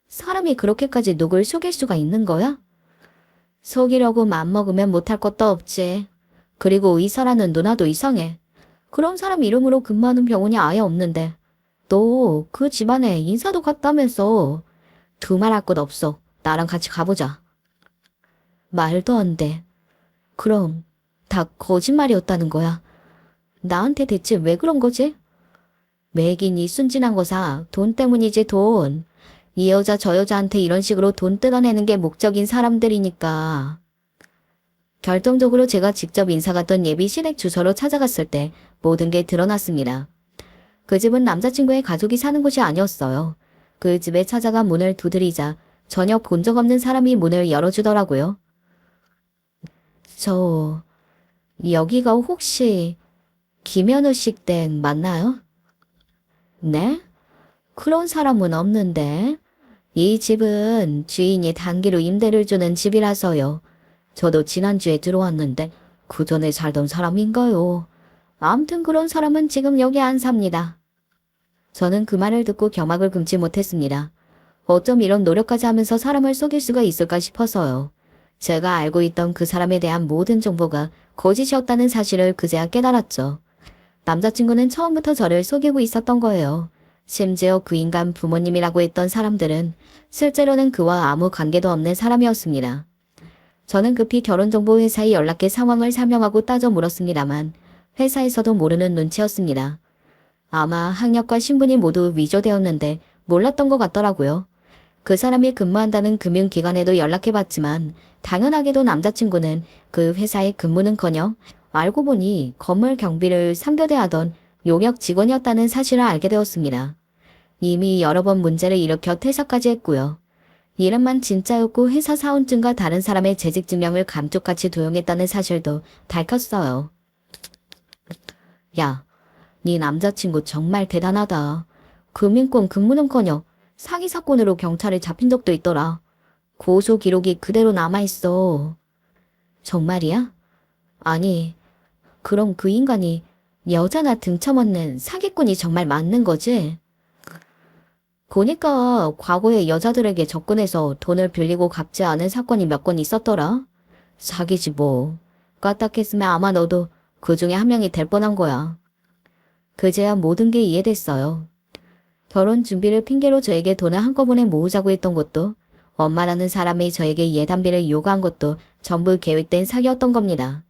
S1: 사람이 그렇게까지 누굴 속일 수가 있는 거야? 속이려고 맘먹으면 못할 것도 없지. 그리고 의사라는 누나도 이상해. 그런 사람 이름으로 근무하는 병원이 아예 없는데 너 그 집안에 인사도 갔다면서. 두말할 것 없어. 나랑 같이 가보자. 말도 안 돼. 그럼 다 거짓말이었다는 거야. 나한테 대체 왜 그런 거지? 매긴 이 순진한 거사. 돈 때문이지 돈. 이 여자 저 여자한테 이런 식으로 돈 뜯어내는 게 목적인 사람들이니까. 결정적으로 제가 직접 인사 갔던 예비 시댁 주소로 찾아갔을 때 모든 게 드러났습니다. 그 집은 남자친구의 가족이 사는 곳이 아니었어요. 그 집에 찾아가 문을 두드리자 전혀 본 적 없는 사람이 문을 열어주더라고요. 여기가 혹시 김현우 씨 댁 맞나요? 네? 그런 사람은 없는데. 이 집은 주인이 단기로 임대를 주는 집이라서요. 저도 지난주에 들어왔는데 그 전에 살던 사람인가요? 암튼 그런 사람은 지금 여기 안 삽니다. 저는 그 말을 듣고 경악을 금치 못했습니다. 어쩜 이런 노력까지 하면서 사람을 속일 수가 있을까 싶어서요. 제가 알고 있던 그 사람에 대한 모든 정보가 거짓이었다는 사실을 그제야 깨달았죠. 남자친구는 처음부터 저를 속이고 있었던 거예요. 심지어 그 인간 부모님이라고 했던 사람들은 실제로는 그와 아무 관계도 없는 사람이었습니다. 저는 급히 결혼정보회사에 연락해 상황을 설명하고 따져 물었습니다만 회사에서도 모르는 눈치였습니다. 아마 학력과 신분이 모두 위조되었는데 몰랐던 것 같더라고요. 그 사람이 근무한다는 금융기관에도 연락해봤지만 당연하게도 남자친구는 그 회사에 근무는커녕 알고 보니 건물 경비를 3교대 하던 용역 직원이었다는 사실을 알게 되었습니다. 이미 여러 번 문제를 일으켜 퇴사까지 했고요. 이름만 진짜였고 회사 사원증과 다른 사람의 재직증명을 감쪽같이 도용했다는 사실도 밝혔어요. 야, 네 남자친구 정말 대단하다. 금융권 근무는커녕 사기 사건으로 경찰에 잡힌 적도 있더라. 고소 기록이 그대로 남아있어. 정말이야? 아니, 그럼 그 인간이 여자나 등쳐먹는 사기꾼이 정말 맞는 거지? 보니까 과거에 여자들에게 접근해서 돈을 빌리고 갚지 않은 사건이 몇 건 있었더라. 사기지 뭐. 까딱했으면 아마 너도 그 중에 한 명이 될 뻔한 거야. 그제야 모든 게 이해됐어요. 결혼 준비를 핑계로 저에게 돈을 한꺼번에 모으자고 했던 것도, 엄마라는 사람이 저에게 예단비를 요구한 것도 전부 계획된 사기였던 겁니다.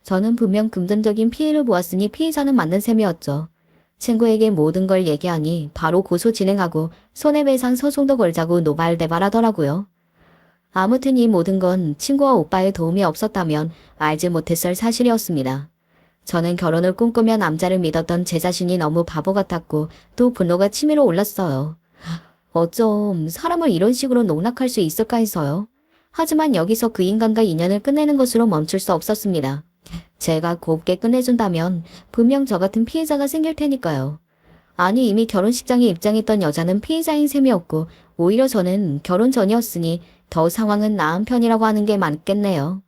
S1: 저는 분명 금전적인 피해를 보았으니 피해자는 맞는 셈이었죠. 친구에게 모든 걸 얘기하니 바로 고소 진행하고 손해배상 소송도 걸자고 노발대발하더라고요. 아무튼 이 모든 건 친구와 오빠의 도움이 없었다면 알지 못했을 사실이었습니다. 저는 결혼을 꿈꾸며 남자를 믿었던 제 자신이 너무 바보 같았고 또 분노가 치밀어 올랐어요. 어쩜 사람을 이런 식으로 농락할 수 있을까 해서요. 하지만 여기서 그 인간과 인연을 끝내는 것으로 멈출 수 없었습니다. 제가 곱게 끝내준다면 분명 저 같은 피해자가 생길 테니까요. 아니 이미 결혼식장에 입장했던 여자는 피해자인 셈이었고 오히려 저는 결혼 전이었으니 더 상황은 나은 편이라고 하는 게 맞겠네요.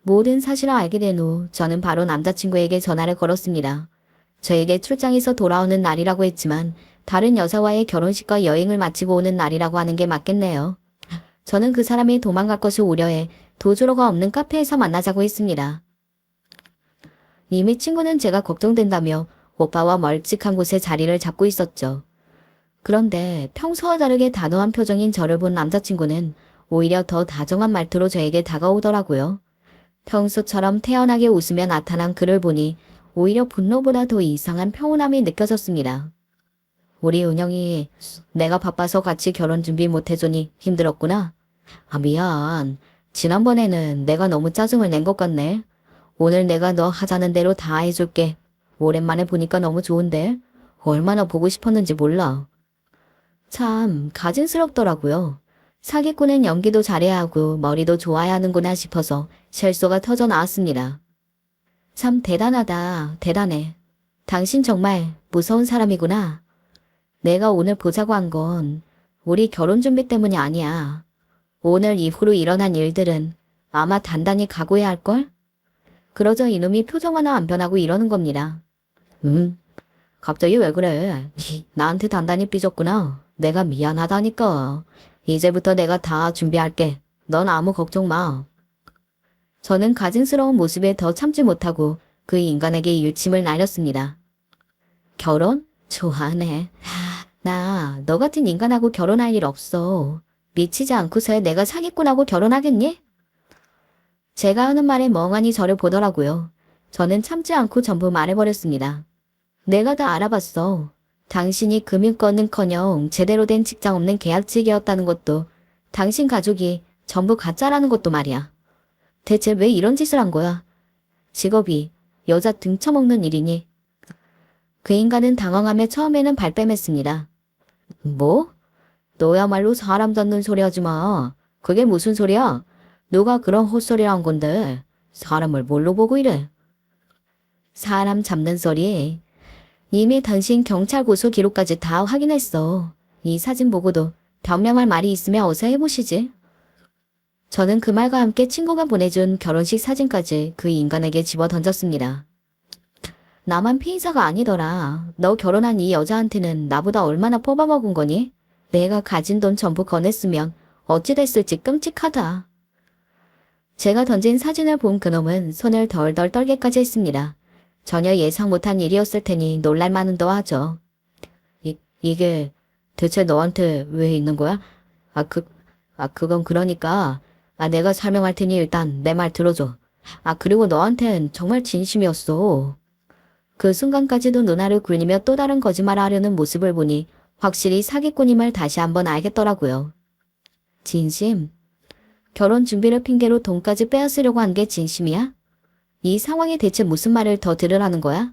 S1: 모든 사실을 알게 된 후 저는 바로 남자친구에게 전화를 걸었습니다. 저에게 출장에서 돌아오는 날이라고 했지만 다른 여자와의 결혼식과 여행을 마치고 오는 날이라고 하는 게 맞겠네요. 저는 그 사람이 도망갈 것을 우려해 도주로가 없는 카페에서 만나자고 했습니다. 이미 친구는 제가 걱정된다며 오빠와 멀찍한 곳에 자리를 잡고 있었죠. 그런데 평소와 다르게 단호한 표정인 저를 본 남자친구는 오히려 더 다정한 말투로 저에게 다가오더라고요. 평소처럼 태연하게 웃으며 나타난 그를 보니 오히려 분노보다 더 이상한 평온함이 느껴졌습니다. 우리 은영이 내가 바빠서 같이 결혼 준비 못해주니 힘들었구나. 아 미안. 지난번에는 내가 너무 짜증을 낸 것 같네. 오늘 내가 너 하자는 대로 다 해줄게. 오랜만에 보니까 너무 좋은데 얼마나 보고 싶었는지 몰라. 참 가증스럽더라고요. 사기꾼은 연기도 잘해야 하고 머리도 좋아야 하는구나 싶어서 실소가 터져 나왔습니다. 참 대단하다. 대단해. 당신 정말 무서운 사람이구나. 내가 오늘 보자고 한 건 우리 결혼 준비 때문이 아니야. 오늘 이후로 일어난 일들은 아마 단단히 각오해야 할걸? 그러자 이놈이 표정 하나 안 변하고 이러는 겁니다. 갑자기 왜 그래? 나한테 단단히 삐졌구나. 내가 미안하다니까. 이제부터 내가 다 준비할게. 넌 아무 걱정 마. 저는 가증스러운 모습에 더 참지 못하고 그 인간에게 일침을 날렸습니다. 결혼? 좋아하네. 나 너 같은 인간하고 결혼할 일 없어. 미치지 않고서야 내가 사기꾼하고 결혼하겠니? 제가 하는 말에 멍하니 저를 보더라고요. 저는 참지 않고 전부 말해버렸습니다. 내가 다 알아봤어. 당신이 금융권은커녕 제대로 된 직장 없는 계약직이었다는 것도 당신 가족이 전부 가짜라는 것도 말이야. 대체 왜 이런 짓을 한 거야? 직업이 여자 등쳐먹는 일이니? 그 인간은 당황하며 처음에는 발뺌했습니다. 뭐? 너야말로 사람 잡는 소리 하지 마. 그게 무슨 소리야? 누가 그런 헛소리를 한 건데 사람을 뭘로 보고 이래? 사람 잡는 소리? 이미 당신 경찰 고소 기록까지 다 확인했어. 이 사진 보고도 변명할 말이 있으면 어서 해보시지. 저는 그 말과 함께 친구가 보내준 결혼식 사진까지 그 인간에게 집어던졌습니다. 나만 피해자가 아니더라. 너 결혼한 이 여자한테는 나보다 얼마나 뽑아먹은 거니? 내가 가진 돈 전부 거냈으면 어찌 됐을지 끔찍하다. 제가 던진 사진을 본 그놈은 손을 덜덜 떨게까지 했습니다. 전혀 예상 못한 일이었을 테니 놀랄만도 하죠. 이게 대체 너한테 왜 있는 거야? 그건 그러니까, 내가 설명할 테니 일단 내 말 들어줘. 그리고 너한텐 정말 진심이었어. 그 순간까지도 누나를 굴리며 또 다른 거짓말을 하려는 모습을 보니 확실히 사기꾼임을 다시 한번 알겠더라고요. 진심? 결혼 준비를 핑계로 돈까지 빼앗으려고 한 게 진심이야? 이 상황에 대체 무슨 말을 더 들으라는 거야?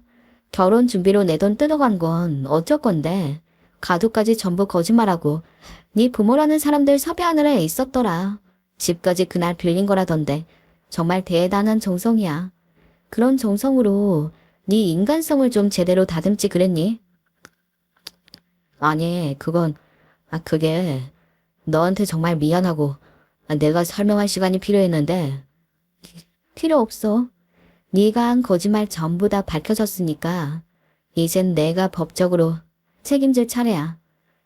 S1: 결혼 준비로 내 돈 뜯어간 건 어쩔 건데 가족까지 전부 거짓말하고 네 부모라는 사람들 섭외하느라 있었더라. 집까지 그날 빌린 거라던데 정말 대단한 정성이야. 그런 정성으로 네 인간성을 좀 제대로 다듬지 그랬니? 아니 그게 너한테 정말 미안하고 내가 설명할 시간이 필요했는데 필요 없어. 네가 한 거짓말 전부 다 밝혀졌으니까 이젠 내가 법적으로 책임질 차례야.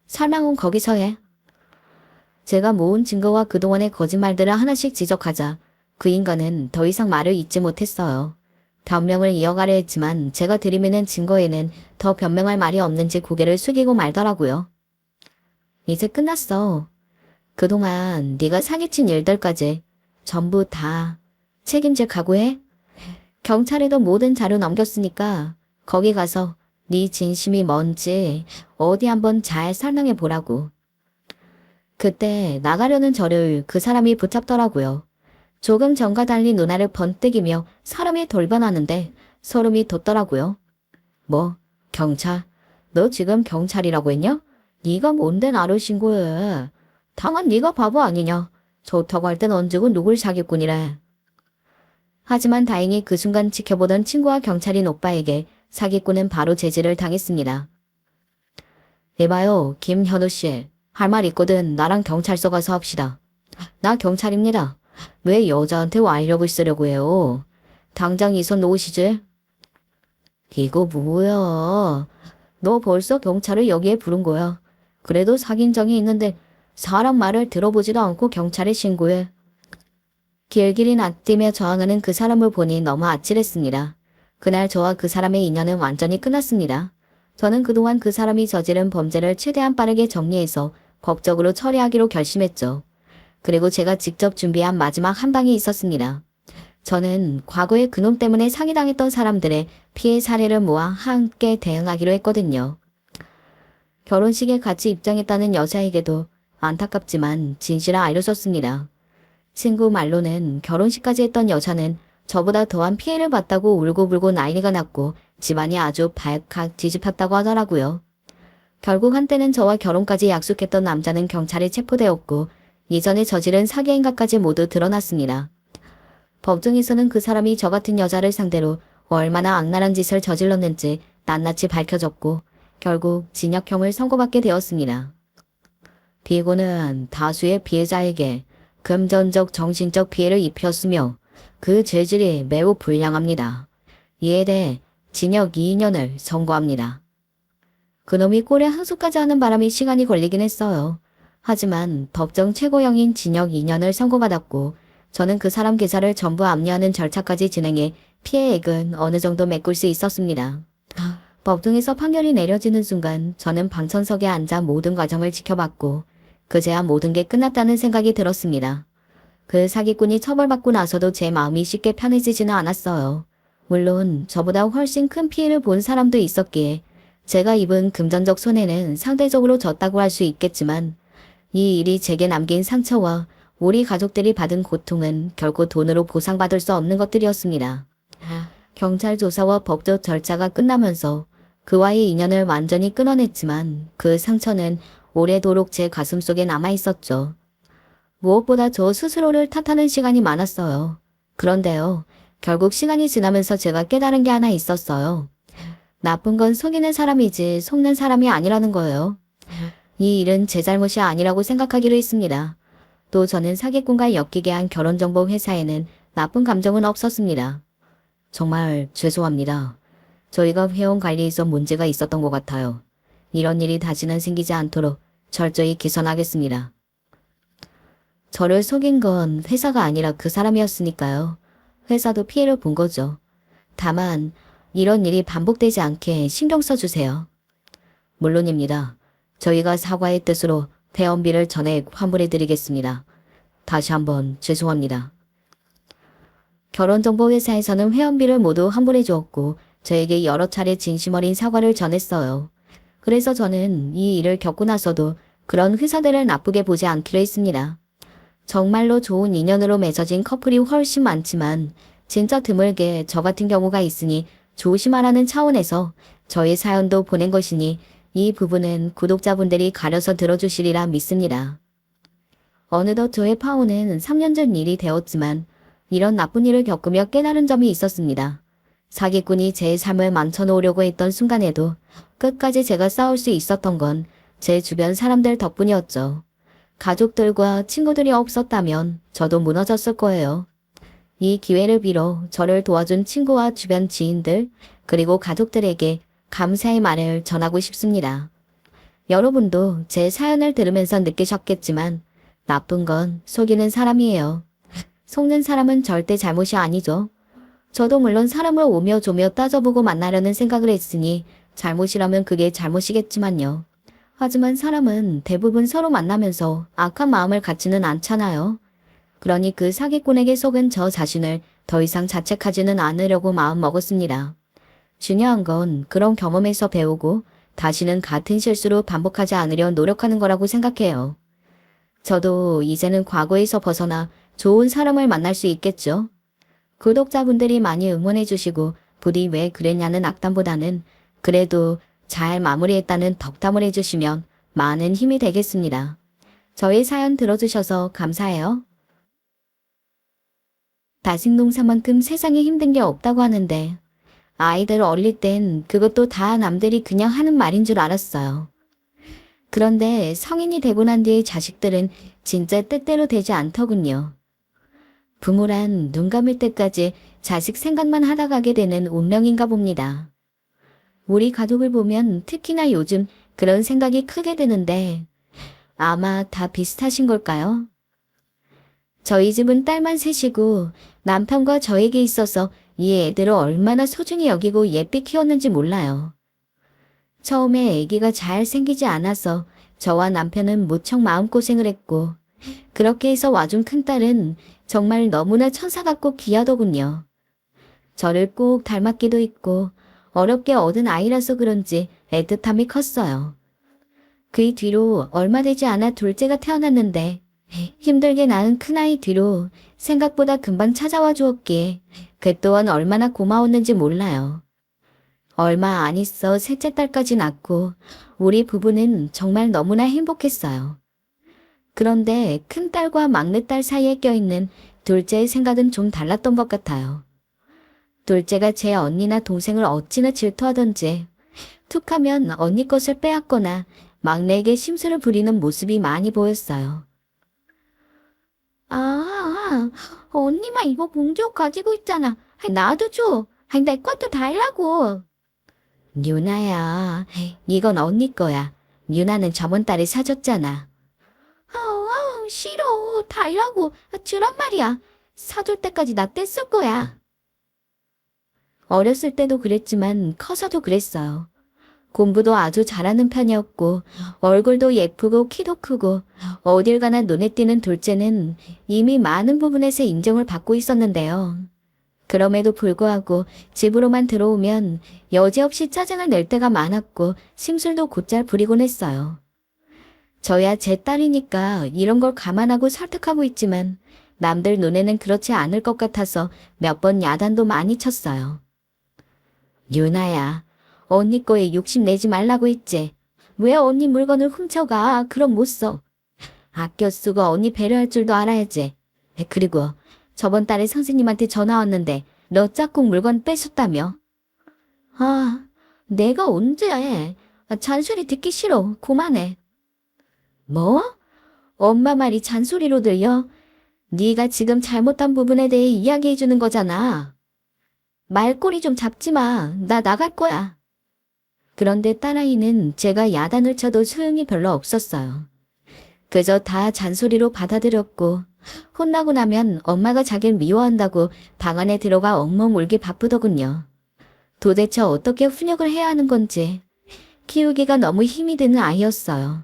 S1: 설명은 거기서 해. 제가 모은 증거와 그동안의 거짓말들을 하나씩 지적하자 그 인간은 더 이상 말을 잇지 못했어요. 변명을 이어가려 했지만 제가 들이미는 증거에는 더 변명할 말이 없는지 고개를 숙이고 말더라고요. 이제 끝났어. 그동안 네가 사기친 일들까지 전부 다 책임질 각오해? 경찰에도 모든 자료 넘겼으니까 거기 가서 네 진심이 뭔지 어디 한번 잘 설명해 보라고. 그때 나가려는 저를 그 사람이 붙잡더라고요. 조금 전과 달리 누나를 번뜩이며 사람이 돌변하는데 소름이 돋더라고요. 뭐? 경찰? 너 지금 경찰이라고 했냐? 네가 뭔데 나를 신고해? 당한 네가 바보 아니냐? 좋다고 할 땐 얹고 누굴 사기꾼이래. 하지만 다행히 그 순간 지켜보던 친구와 경찰인 오빠에게 사기꾼은 바로 제지를 당했습니다. 이봐요, 김현우 씨. 할 말 있거든 나랑 경찰서 가서 합시다. 나 경찰입니다. 왜 여자한테 완력을 쓰려고 해요? 당장 이 손 놓으시지? 이거 뭐야? 너 벌써 경찰을 여기에 부른 거야. 그래도 사귄 적이 있는데 사람 말을 들어보지도 않고 경찰에 신고해. 길길이 낯뛰며 저항하는 그 사람을 보니 너무 아찔했습니다. 그날 저와 그 사람의 인연은 완전히 끝났습니다. 저는 그동안 그 사람이 저지른 범죄를 최대한 빠르게 정리해서 법적으로 처리하기로 결심했죠. 그리고 제가 직접 준비한 마지막 한 방이 있었습니다. 저는 과거에 그놈 때문에 사기당했던 사람들의 피해 사례를 모아 함께 대응하기로 했거든요. 결혼식에 같이 입장했다는 여자에게도 안타깝지만 진실을 알려줬습니다. 친구 말로는 결혼식까지 했던 여자는 저보다 더한 피해를 봤다고 울고불고 난리가 났고 집안이 아주 발칵 뒤집혔다고 하더라고요. 결국 한때는 저와 결혼까지 약속했던 남자는 경찰에 체포되었고 이전에 저지른 사기 행각까지 모두 드러났습니다. 법정에서는 그 사람이 저 같은 여자를 상대로 얼마나 악랄한 짓을 저질렀는지 낱낱이 밝혀졌고 결국 징역형을 선고받게 되었습니다. 피고는 다수의 피해자에게 금전적 정신적 피해를 입혔으며 그 죄질이 매우 불량합니다. 이에 대해 징역 2년을 선고합니다. 그놈이 꼴에 항소까지 하는 바람에 시간이 걸리긴 했어요. 하지만 법정 최고형인 징역 2년을 선고받았고 저는 그 사람 계좌를 전부 압류하는 절차까지 진행해 피해액은 어느 정도 메꿀 수 있었습니다. 법정에서 판결이 내려지는 순간 저는 방청석에 앉아 모든 과정을 지켜봤고 그제야 모든 게 끝났다는 생각이 들었습니다. 그 사기꾼이 처벌받고 나서도 제 마음이 쉽게 편해지지는 않았어요. 물론 저보다 훨씬 큰 피해를 본 사람도 있었기에 제가 입은 금전적 손해는 상대적으로 적다고 할 수 있겠지만 이 일이 제게 남긴 상처와 우리 가족들이 받은 고통은 결코 돈으로 보상받을 수 없는 것들이었습니다. 경찰 조사와 법적 절차가 끝나면서 그와의 인연을 완전히 끊어냈지만 그 상처는 오래도록 제 가슴속에 남아있었죠. 무엇보다 저 스스로를 탓하는 시간이 많았어요. 그런데요, 결국 시간이 지나면서 제가 깨달은 게 하나 있었어요. 나쁜 건 속이는 사람이지 속는 사람이 아니라는 거예요. 이 일은 제 잘못이 아니라고 생각하기로 했습니다. 또 저는 사기꾼과 엮이게 한 결혼정보 회사에는 나쁜 감정은 없었습니다. 정말 죄송합니다. 저희가 회원 관리에서 문제가 있었던 것 같아요. 이런 일이 다시는 생기지 않도록 철저히 개선하겠습니다. 저를 속인 건 회사가 아니라 그 사람이었으니까요. 회사도 피해를 본 거죠. 다만 이런 일이 반복되지 않게 신경 써주세요. 물론입니다. 저희가 사과의 뜻으로 대원비를 전액 환불해드리겠습니다. 다시 한번 죄송합니다. 결혼정보회사에서는 회원비를 모두 환불해 주었고 저에게 여러 차례 진심 어린 사과를 전했어요. 그래서 저는 이 일을 겪고 나서도 그런 회사들을 나쁘게 보지 않기로 했습니다. 정말로 좋은 인연으로 맺어진 커플이 훨씬 많지만 진짜 드물게 저 같은 경우가 있으니 조심하라는 차원에서 저의 사연도 보낸 것이니 이 부분은 구독자분들이 가려서 들어주시리라 믿습니다. 어느덧 저의 파혼은 3년 전 일이 되었지만 이런 나쁜 일을 겪으며 깨달은 점이 있었습니다. 사기꾼이 제 삶을 망쳐놓으려고 했던 순간에도 끝까지 제가 싸울 수 있었던 건 제 주변 사람들 덕분이었죠. 가족들과 친구들이 없었다면 저도 무너졌을 거예요. 이 기회를 빌어 저를 도와준 친구와 주변 지인들 그리고 가족들에게 감사의 말을 전하고 싶습니다. 여러분도 제 사연을 들으면서 느끼셨겠지만 나쁜 건 속이는 사람이에요. 속는 사람은 절대 잘못이 아니죠. 저도 물론 사람을 오며 조며 따져보고 만나려는 생각을 했으니 잘못이라면 그게 잘못이겠지만요. 하지만 사람은 대부분 서로 만나면서 악한 마음을 갖지는 않잖아요. 그러니 그 사기꾼에게 속은 저 자신을 더 이상 자책하지는 않으려고 마음먹었습니다. 중요한 건 그런 경험에서 배우고 다시는 같은 실수로 반복하지 않으려 노력하는 거라고 생각해요. 저도 이제는 과거에서 벗어나 좋은 사람을 만날 수 있겠죠. 구독자분들이 많이 응원해주시고 부디 왜 그랬냐는 악담보다는 그래도 잘 마무리했다는 덕담을 해주시면 많은 힘이 되겠습니다. 저희 사연 들어주셔서 감사해요. 다식농사만큼 세상에 힘든 게 없다고 하는데 아이들 어릴 땐 그것도 다 남들이 그냥 하는 말인 줄 알았어요. 그런데 성인이 되고 난 뒤의 자식들은 진짜 뜻대로 되지 않더군요. 부모란 눈 감을 때까지 자식 생각만 하다 가게 되는 운명인가 봅니다. 우리 가족을 보면 특히나 요즘 그런 생각이 크게 드는데 아마 다 비슷하신 걸까요? 저희 집은 딸만 셋이고 남편과 저에게 있어서 이 애들을 얼마나 소중히 여기고 예삐 키웠는지 몰라요. 처음에 아기가 잘 생기지 않아서 저와 남편은 무척 마음고생을 했고 그렇게 해서 와준 큰딸은 정말 너무나 천사 같고 귀하더군요. 저를 꼭 닮았기도 했고 어렵게 얻은 아이라서 그런지 애틋함이 컸어요. 그 뒤로 얼마 되지 않아 둘째가 태어났는데 힘들게 낳은 큰아이 뒤로 생각보다 금방 찾아와 주었기에 그 또한 얼마나 고마웠는지 몰라요. 얼마 안 있어 셋째 딸까지 낳고 우리 부부는 정말 너무나 행복했어요. 그런데 큰딸과 막내딸 사이에 껴있는 둘째의 생각은 좀 달랐던 것 같아요. 둘째가 제 언니나 동생을 어찌나 질투하던지 툭 하면 언니 것을 빼앗거나 막내에게 심술을 부리는 모습이 많이 보였어요. 언니만 이거 봉지옷 가지고 있잖아. 나도 줘. 내 것도 달라고. 유나야, 이건 언니 거야. 유나는 저번 달에 사줬잖아. 싫어. 달라고. 주란 말이야. 사줄 때까지 나 뗐을 거야. 어렸을 때도 그랬지만 커서도 그랬어요. 공부도 아주 잘하는 편이었고 얼굴도 예쁘고 키도 크고 어딜 가나 눈에 띄는 둘째는 이미 많은 부분에서 인정을 받고 있었는데요. 그럼에도 불구하고 집으로만 들어오면 여지없이 짜증을 낼 때가 많았고 심술도 곧잘 부리곤 했어요. 저야 제 딸이니까 이런 걸 감안하고 설득하고 있지만 남들 눈에는 그렇지 않을 것 같아서 몇 번 야단도 많이 쳤어요. 유나야, 언니 거에 욕심 내지 말라고 했지. 왜 언니 물건을 훔쳐가? 그럼 못 써. 아껴 쓰고 언니 배려할 줄도 알아야지. 그리고 저번 달에 선생님한테 전화 왔는데 너 짝꿍 물건 뺏었다며? 내가 언제 해? 잔소리 듣기 싫어. 그만해. 뭐? 엄마 말이 잔소리로 들려? 네가 지금 잘못한 부분에 대해 이야기해 주는 거잖아. 말꼬리 좀 잡지 마. 나 나갈 거야. 그런데 딸아이는 제가 야단을 쳐도 소용이 별로 없었어요. 그저 다 잔소리로 받아들였고 혼나고 나면 엄마가 자기를 미워한다고 방 안에 들어가 엉엉 울기 바쁘더군요. 도대체 어떻게 훈육을 해야 하는 건지 키우기가 너무 힘이 드는 아이였어요.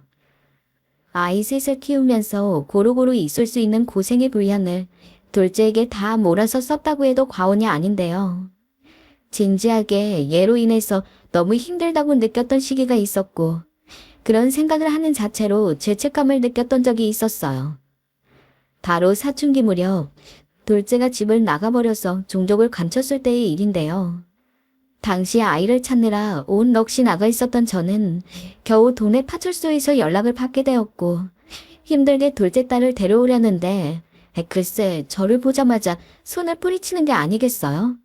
S1: 아이 셋을 키우면서 고루고루 있을 수 있는 고생의 분량을 둘째에게 다 몰아서 썼다고 해도 과언이 아닌데요. 진지하게 얘로 인해서 너무 힘들다고 느꼈던 시기가 있었고 그런 생각을 하는 자체로 죄책감을 느꼈던 적이 있었어요. 바로 사춘기 무렵 둘째가 집을 나가버려서 종족을 감췄을 때의 일인데요. 당시 아이를 찾느라 온 넋이 나가 있었던 저는 겨우 동네 파출소에서 연락을 받게 되었고 힘들게 둘째 딸을 데려오려는데 글쎄 저를 보자마자 손을 뿌리치는 게 아니겠어요?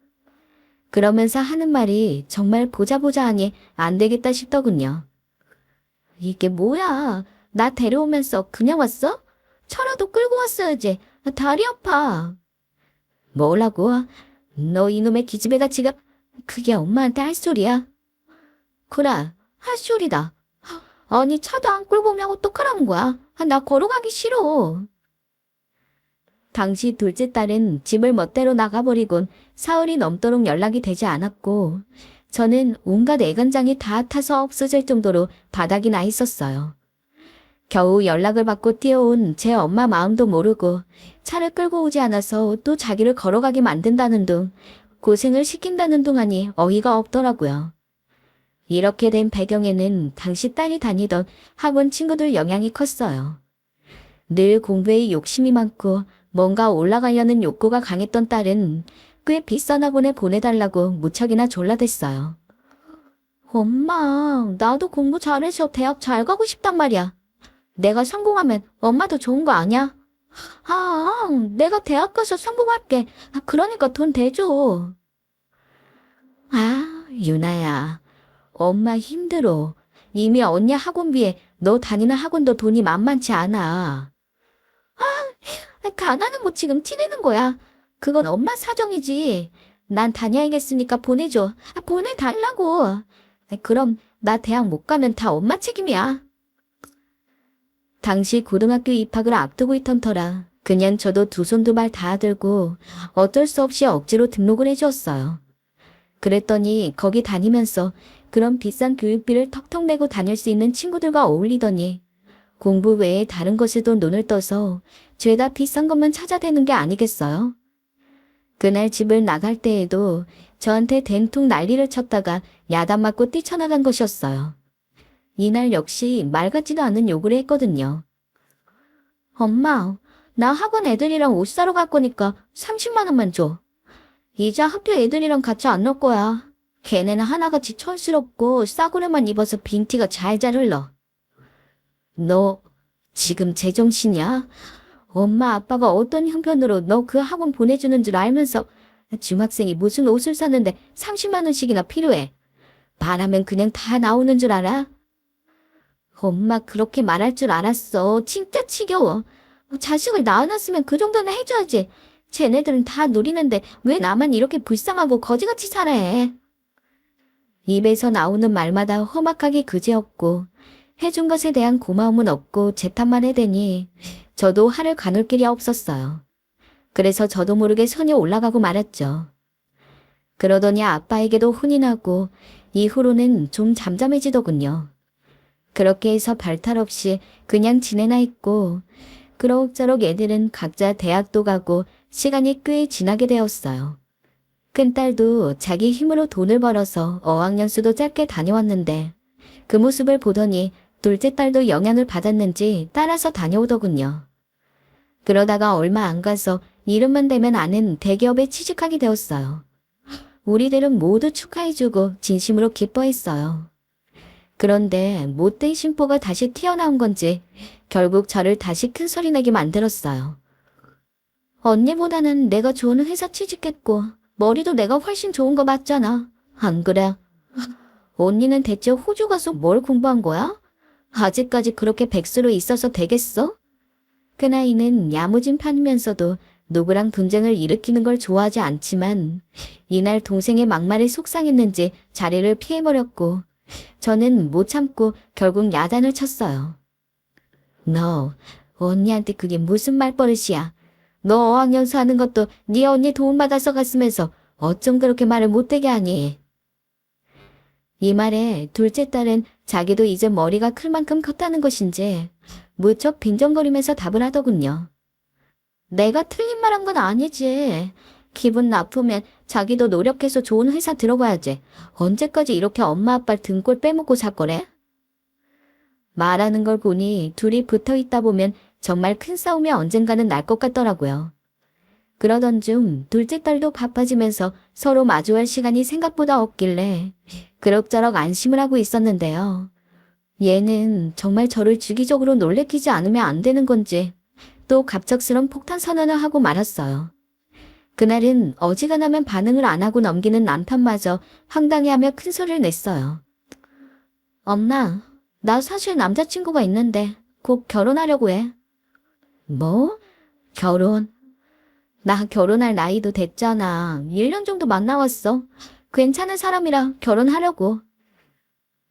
S1: 그러면서 하는 말이 정말 보자 하니 안 되겠다 싶더군요. 이게 뭐야? 나 데려오면서 그냥 왔어? 차라도 끌고 왔어야지. 다리 아파. 뭐라고? 너 이놈의 기집애가 지금 그게 엄마한테 할 소리야? 그래, 할 소리다. 아니 차도 안 끌고 오면 어떡하라는 거야? 나 걸어가기 싫어. 당시 둘째 딸은 집을 멋대로 나가버리곤 사흘이 넘도록 연락이 되지 않았고 저는 온갖 애간장이 다 타서 없어질 정도로 바닥이 나 있었어요. 겨우 연락을 받고 뛰어온 제 엄마 마음도 모르고 차를 끌고 오지 않아서 또 자기를 걸어가게 만든다는 둥 고생을 시킨다는 동안이 어이가 없더라고요. 이렇게 된 배경에는 당시 딸이 다니던 학원 친구들 영향이 컸어요. 늘 공부에 욕심이 많고 뭔가 올라가려는 욕구가 강했던 딸은 꽤 비싼 학원에 보내달라고 무척이나 졸라댔어요. 엄마, 나도 공부 잘해서 대학 잘 가고 싶단 말이야. 내가 성공하면 엄마도 좋은 거 아니야? 내가 대학 가서 성공할게. 그러니까 돈 대줘. 유나야. 엄마 힘들어. 이미 언니 학원비에 너 다니는 학원도 돈이 만만치 않아. 가난은 뭐 지금 티내는 거야. 그건 엄마 사정이지. 난 다녀야겠으니까 보내줘. 보내달라고. 그럼 나 대학 못 가면 다 엄마 책임이야. 당시 고등학교 입학을 앞두고 있던 터라 그냥 저도 두 손 두 발 다 들고 어쩔 수 없이 억지로 등록을 해주었어요. 그랬더니 거기 다니면서 그런 비싼 교육비를 턱턱 내고 다닐 수 있는 친구들과 어울리더니 공부 외에 다른 것에도 눈을 떠서 죄다 비싼 것만 찾아대는 게 아니겠어요? 그날 집을 나갈 때에도 저한테 된통 난리를 쳤다가 야단 맞고 뛰쳐나간 것이었어요. 이날 역시 말 같지도 않은 욕을 했거든요. 엄마, 나 학원 애들이랑 옷 사러 갈 거니까 30만 원만 줘. 이제 학교 애들이랑 같이 안 놀 거야. 걔네는 하나같이 촌스럽고 싸구려만 입어서 빈티가 잘잘 흘러. 너 지금 제정신이야? 엄마 아빠가 어떤 형편으로 너 그 학원 보내주는 줄 알면서 중학생이 무슨 옷을 사는데 30만 원씩이나 필요해. 말하면 그냥 다 나오는 줄 알아? 엄마 그렇게 말할 줄 알았어. 진짜 지겨워. 자식을 낳아놨으면 그 정도는 해줘야지. 쟤네들은 다 노리는데 왜 나만 이렇게 불쌍하고 거지같이 살아야. 입에서 나오는 말마다 험악하게 그지없고 해준 것에 대한 고마움은 없고 제 탓만 해대니 저도 화를 가눌 길이 없었어요. 그래서 저도 모르게 선이 올라가고 말았죠. 그러더니 아빠에게도 혼이 나고 이후로는 좀 잠잠해지더군요. 그렇게 해서 발탈 없이 그냥 지내나 있고 그럭저럭 애들은 각자 대학도 가고 시간이 꽤 지나게 되었어요. 큰딸도 자기 힘으로 돈을 벌어서 어학연수도 짧게 다녀왔는데 그 모습을 보더니 둘째 딸도 영향을 받았는지 따라서 다녀오더군요. 그러다가 얼마 안 가서 이름만 대면 아는 대기업에 취직하게 되었어요. 우리들은 모두 축하해주고 진심으로 기뻐했어요. 그런데 못된 심보가 다시 튀어나온 건지 결국 저를 다시 큰 소리 내게 만들었어요. 언니보다는 내가 좋은 회사 취직했고 머리도 내가 훨씬 좋은 거 맞잖아. 안 그래? 언니는 대체 호주 가서 뭘 공부한 거야? 아직까지 그렇게 백수로 있어서 되겠어? 그 나이는 야무진 편이면서도 누구랑 분쟁을 일으키는 걸 좋아하지 않지만 이날 동생의 막말에 속상했는지 자리를 피해버렸고 저는 못 참고 결국 야단을 쳤어요. 너 언니한테 그게 무슨 말버릇이야. 너 어학연수 하는 것도 네 언니 도움받아서 갔으면서 어쩜 그렇게 말을 못되게 하니. 이 말에 둘째 딸은 자기도 이제 머리가 클 만큼 컸다는 것인지 무척 빈정거리면서 답을 하더군요. 내가 틀린 말 한 건 아니지. 기분 나쁘면 자기도 노력해서 좋은 회사 들어가야지. 언제까지 이렇게 엄마 아빠 등골 빼먹고 살 거래? 말하는 걸 보니 둘이 붙어 있다 보면 정말 큰 싸움이 언젠가는 날 것 같더라고요. 그러던 중 둘째 딸도 바빠지면서 서로 마주할 시간이 생각보다 없길래 그럭저럭 안심을 하고 있었는데요. 얘는 정말 저를 주기적으로 놀래키지 않으면 안 되는 건지 또 갑작스런 폭탄 선언을 하고 말았어요. 그날은 어지간하면 반응을 안 하고 넘기는 남편마저 황당해하며 큰 소리를 냈어요. 엄마, 나 사실 남자친구가 있는데 곧 결혼하려고 해. 뭐? 결혼? 나 결혼할 나이도 됐잖아. 1년 정도 만나왔어. 괜찮은 사람이라 결혼하려고.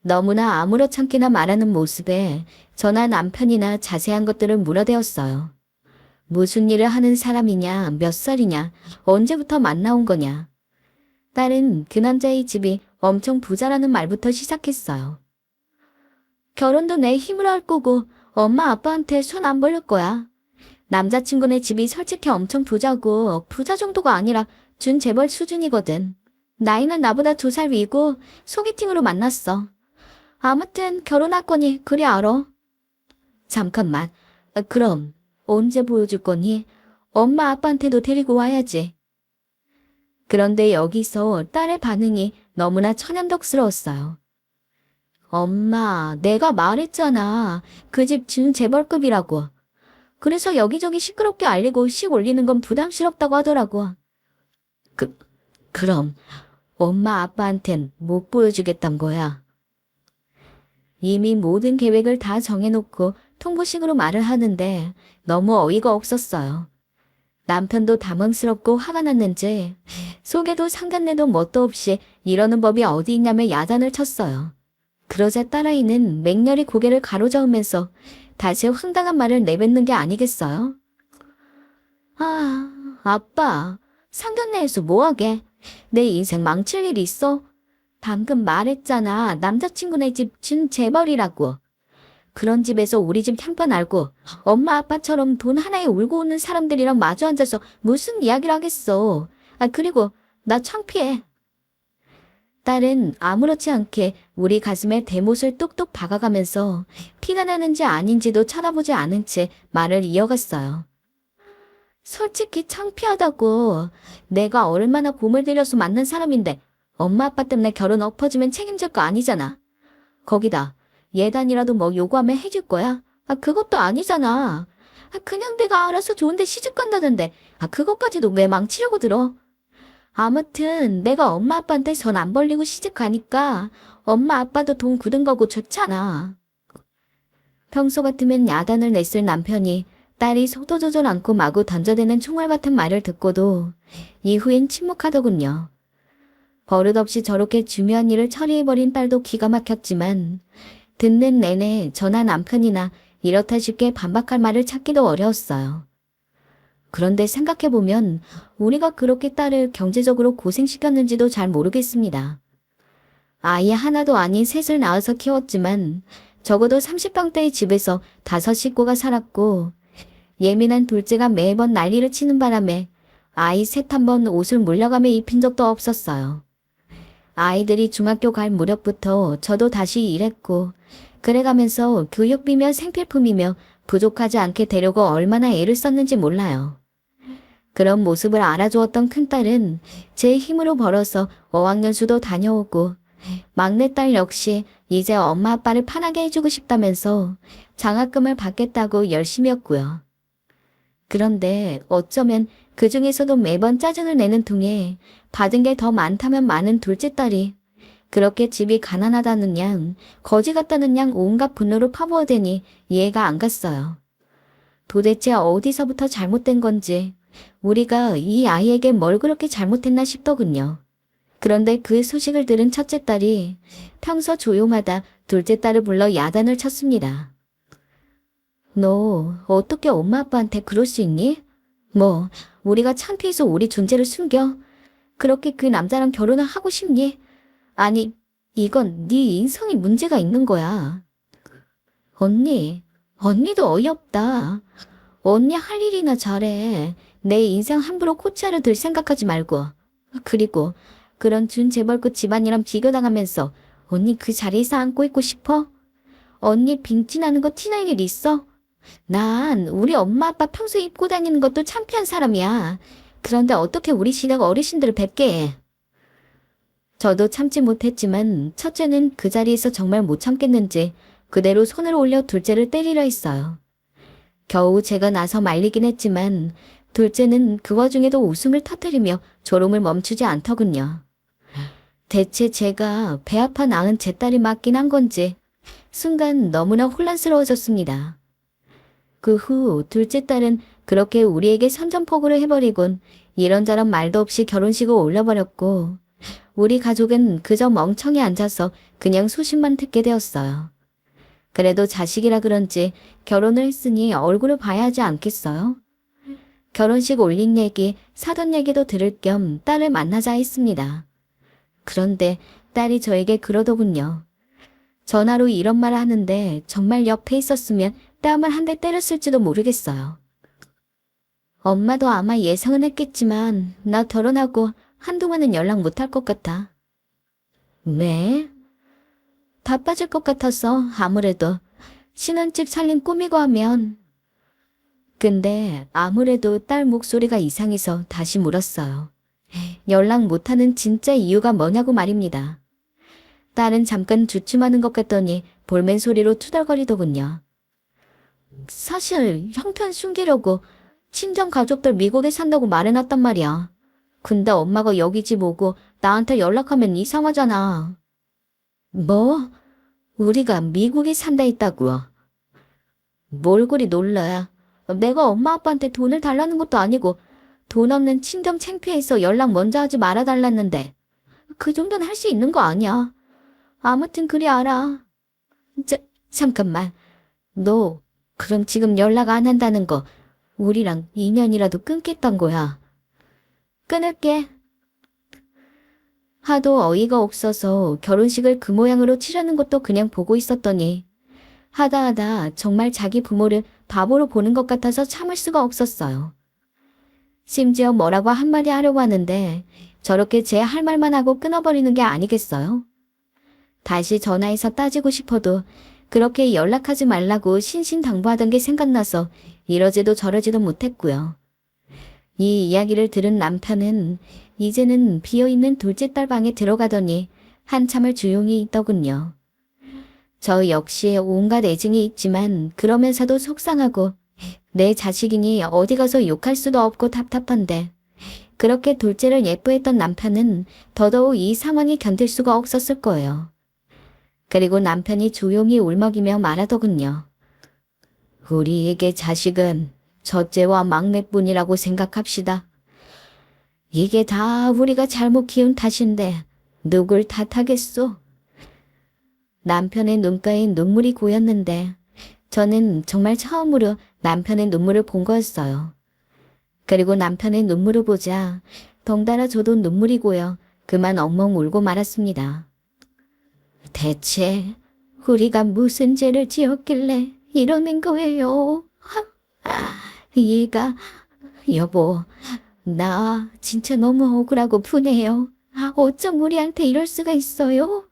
S1: 너무나 아무렇지않게나 말하는 모습에 저나 남편이나 자세한 것들을 물어대었어요. 무슨 일을 하는 사람이냐, 몇 살이냐, 언제부터 만나온 거냐. 딸은 그 남자의 집이 엄청 부자라는 말부터 시작했어요. 결혼도 내 힘으로 할 거고 엄마 아빠한테 손 안 벌릴 거야. 남자친구네 집이 솔직히 엄청 부자고 부자 정도가 아니라 준재벌 수준이거든. 나이는 나보다 2살 위고 소개팅으로 만났어. 아무튼 결혼할 거니 그리 알아. 잠깐만. 그럼 언제 보여줄 거니? 엄마 아빠한테도 데리고 와야지. 그런데 여기서 딸의 반응이 너무나 천연덕스러웠어요. 엄마, 내가 말했잖아. 그 집 준재벌급이라고. 그래서 여기저기 시끄럽게 알리고 식 올리는 건 부담스럽다고 하더라고. 그럼 엄마 아빠한텐 못 보여주겠단 거야. 이미 모든 계획을 다 정해놓고 통보식으로 말을 하는데 너무 어이가 없었어요. 남편도 당황스럽고 화가 났는지 속에도 상간내도 뭣도 없이 이러는 법이 어디 있냐며 야단을 쳤어요. 그러자 딸아이는 맹렬히 고개를 가로저으면서 다시 황당한 말을 내뱉는 게 아니겠어요? 아, 아빠, 상견례에서 뭐하게? 내 인생 망칠 일 있어? 방금 말했잖아. 남자친구네 집 준재벌이라고. 그런 집에서 우리 집 형편 알고 엄마 아빠처럼 돈 하나에 울고 오는 사람들이랑 마주 앉아서 무슨 이야기를 하겠어. 그리고 나 창피해. 딸은 아무렇지 않게 우리 가슴에 대못을 뚝뚝 박아가면서 피가 나는지 아닌지도 쳐다보지 않은 채 말을 이어갔어요. 솔직히 창피하다고. 내가 얼마나 공을 들여서 만난 사람인데 엄마 아빠 때문에 결혼 엎어지면 책임질 거 아니잖아. 거기다 예단이라도 뭐 요구하면 해줄 거야? 그것도 아니잖아. 그냥 내가 알아서 좋은데 시집 간다던데 그것까지도 왜 망치려고 들어? 아무튼 내가 엄마 아빠한테 손 안 벌리고 시집 가니까 엄마 아빠도 돈 굳은 거고 좋잖아. 평소 같으면 야단을 냈을 남편이 딸이 속도 조절 않고 마구 던져대는 총알 같은 말을 듣고도 이후엔 침묵하더군요. 버릇없이 저렇게 중요한 일을 처리해버린 딸도 기가 막혔지만 듣는 내내 저나 남편이나 이렇다 쉽게 반박할 말을 찾기도 어려웠어요. 그런데 생각해보면 우리가 그렇게 딸을 경제적으로 고생시켰는지도 잘 모르겠습니다. 아이 하나도 아닌 셋을 낳아서 키웠지만 적어도 30평대의 집에서 5 식구가 살았고 예민한 둘째가 매번 난리를 치는 바람에 아이 셋 한 번 옷을 물려가며 입힌 적도 없었어요. 아이들이 중학교 갈 무렵부터 저도 다시 일했고 그래가면서 교육비며 생필품이며 부족하지 않게 되려고 얼마나 애를 썼는지 몰라요. 그런 모습을 알아주었던 큰딸은 제 힘으로 벌어서 어학연수도 다녀오고 막내딸 역시 이제 엄마 아빠를 편하게 해주고 싶다면서 장학금을 받겠다고 열심히 했고요. 그런데 어쩌면 그 중에서도 매번 짜증을 내는 통에 받은 게 더 많다면 많은 둘째 딸이 그렇게 집이 가난하다는 양, 거지 같다는 양 온갖 분노를 퍼부어대니 이해가 안 갔어요. 도대체 어디서부터 잘못된 건지 우리가 이 아이에게 뭘 그렇게 잘못했나 싶더군요. 그런데 그 소식을 들은 첫째 딸이 평소 조용하다 둘째 딸을 불러 야단을 쳤습니다. 너 어떻게 엄마 아빠한테 그럴 수 있니? 뭐 우리가 창피해서 우리 존재를 숨겨? 그렇게 그 남자랑 결혼을 하고 싶니? 아니 이건 네 인성이 문제가 있는 거야. 언니도 어이없다. 언니 할 일이나 잘해. 내 인생 함부로 코치하려 들 생각하지 말고. 그리고 그런 준재벌급 집안이랑 비교당하면서 언니 그 자리에서 앉고 있고 싶어? 언니 빙신하는 거 티날 일 있어? 난 우리 엄마 아빠 평소에 입고 다니는 것도 창피한 사람이야. 그런데 어떻게 우리 시댁 어르신들을 뵙게 해? 저도 참지 못했지만 첫째는 그 자리에서 정말 못 참겠는지 그대로 손을 올려 둘째를 때리려 했어요. 겨우 제가 나서 말리긴 했지만 둘째는 그 와중에도 웃음을 터뜨리며 졸음을 멈추지 않더군요. 대체 제가 배 아파 낳은 제 딸이 맞긴 한 건지 순간 너무나 혼란스러워졌습니다. 그 후 둘째 딸은 그렇게 우리에게 선전포고를 해버리곤 이런저런 말도 없이 결혼식을 올려버렸고 우리 가족은 그저 멍청이 앉아서 그냥 소식만 듣게 되었어요. 그래도 자식이라 그런지 결혼을 했으니 얼굴을 봐야 하지 않겠어요? 결혼식 올린 얘기, 사돈 얘기도 들을 겸 딸을 만나자 했습니다. 그런데 딸이 저에게 그러더군요. 전화로 이런 말을 하는데 정말 옆에 있었으면 뺨을 한 대 때렸을지도 모르겠어요. 엄마도 아마 예상은 했겠지만 나 결혼하고 한동안은 연락 못할 것 같아. 네? 바빠질 것 같아서 아무래도 신혼집 살림 꾸미고 하면. 근데 아무래도 딸 목소리가 이상해서 다시 물었어요. 연락 못하는 진짜 이유가 뭐냐고 말입니다. 딸은 잠깐 주춤하는 것 같더니 볼멘 소리로 투덜거리더군요. 사실 형편 숨기려고 친정 가족들 미국에 산다고 말해놨단 말이야. 근데 엄마가 여기 집 오고 나한테 연락하면 이상하잖아. 뭐? 우리가 미국에 산다 했다고. 뭘 그리 놀라. 내가 엄마 아빠한테 돈을 달라는 것도 아니고 돈 없는 친정 창피해서 연락 먼저 하지 말아달랐는데 그 정도는 할 수 있는 거 아니야. 아무튼 그리 알아. 잠깐만. 너 그럼 지금 연락 안 한다는 거 우리랑 인연이라도 끊겠단 거야. 끊을게. 하도 어이가 없어서 결혼식을 그 모양으로 치르는 것도 그냥 보고 있었더니 하다 정말 자기 부모를 바보로 보는 것 같아서 참을 수가 없었어요. 심지어 뭐라고 한마디 하려고 하는데 저렇게 제 할 말만 하고 끊어버리는 게 아니겠어요? 다시 전화해서 따지고 싶어도 그렇게 연락하지 말라고 신신당부하던 게 생각나서 이러지도 저러지도 못했고요. 이 이야기를 들은 남편은 이제는 비어있는 둘째 딸 방에 들어가더니 한참을 조용히 있더군요. 저 역시 온갖 애증이 있지만 그러면서도 속상하고 내 자식이니 어디 가서 욕할 수도 없고 답답한데 그렇게 둘째를 예뻐했던 남편은 더더욱 이 상황이 견딜 수가 없었을 거예요. 그리고 남편이 조용히 울먹이며 말하더군요. 우리에게 자식은 첫째와 막내뿐이라고 생각합시다. 이게 다 우리가 잘못 키운 탓인데 누굴 탓하겠소? 남편의 눈가에 눈물이 고였는데 저는 정말 처음으로 남편의 눈물을 본 거였어요. 그리고 남편의 눈물을 보자 덩달아 저도 눈물이 고여 그만 엉엉 울고 말았습니다. 대체 우리가 무슨 죄를 지었길래 이러는 거예요? 얘가 여보 나 진짜 너무 억울하고 분해요. 어쩜 우리한테 이럴 수가 있어요?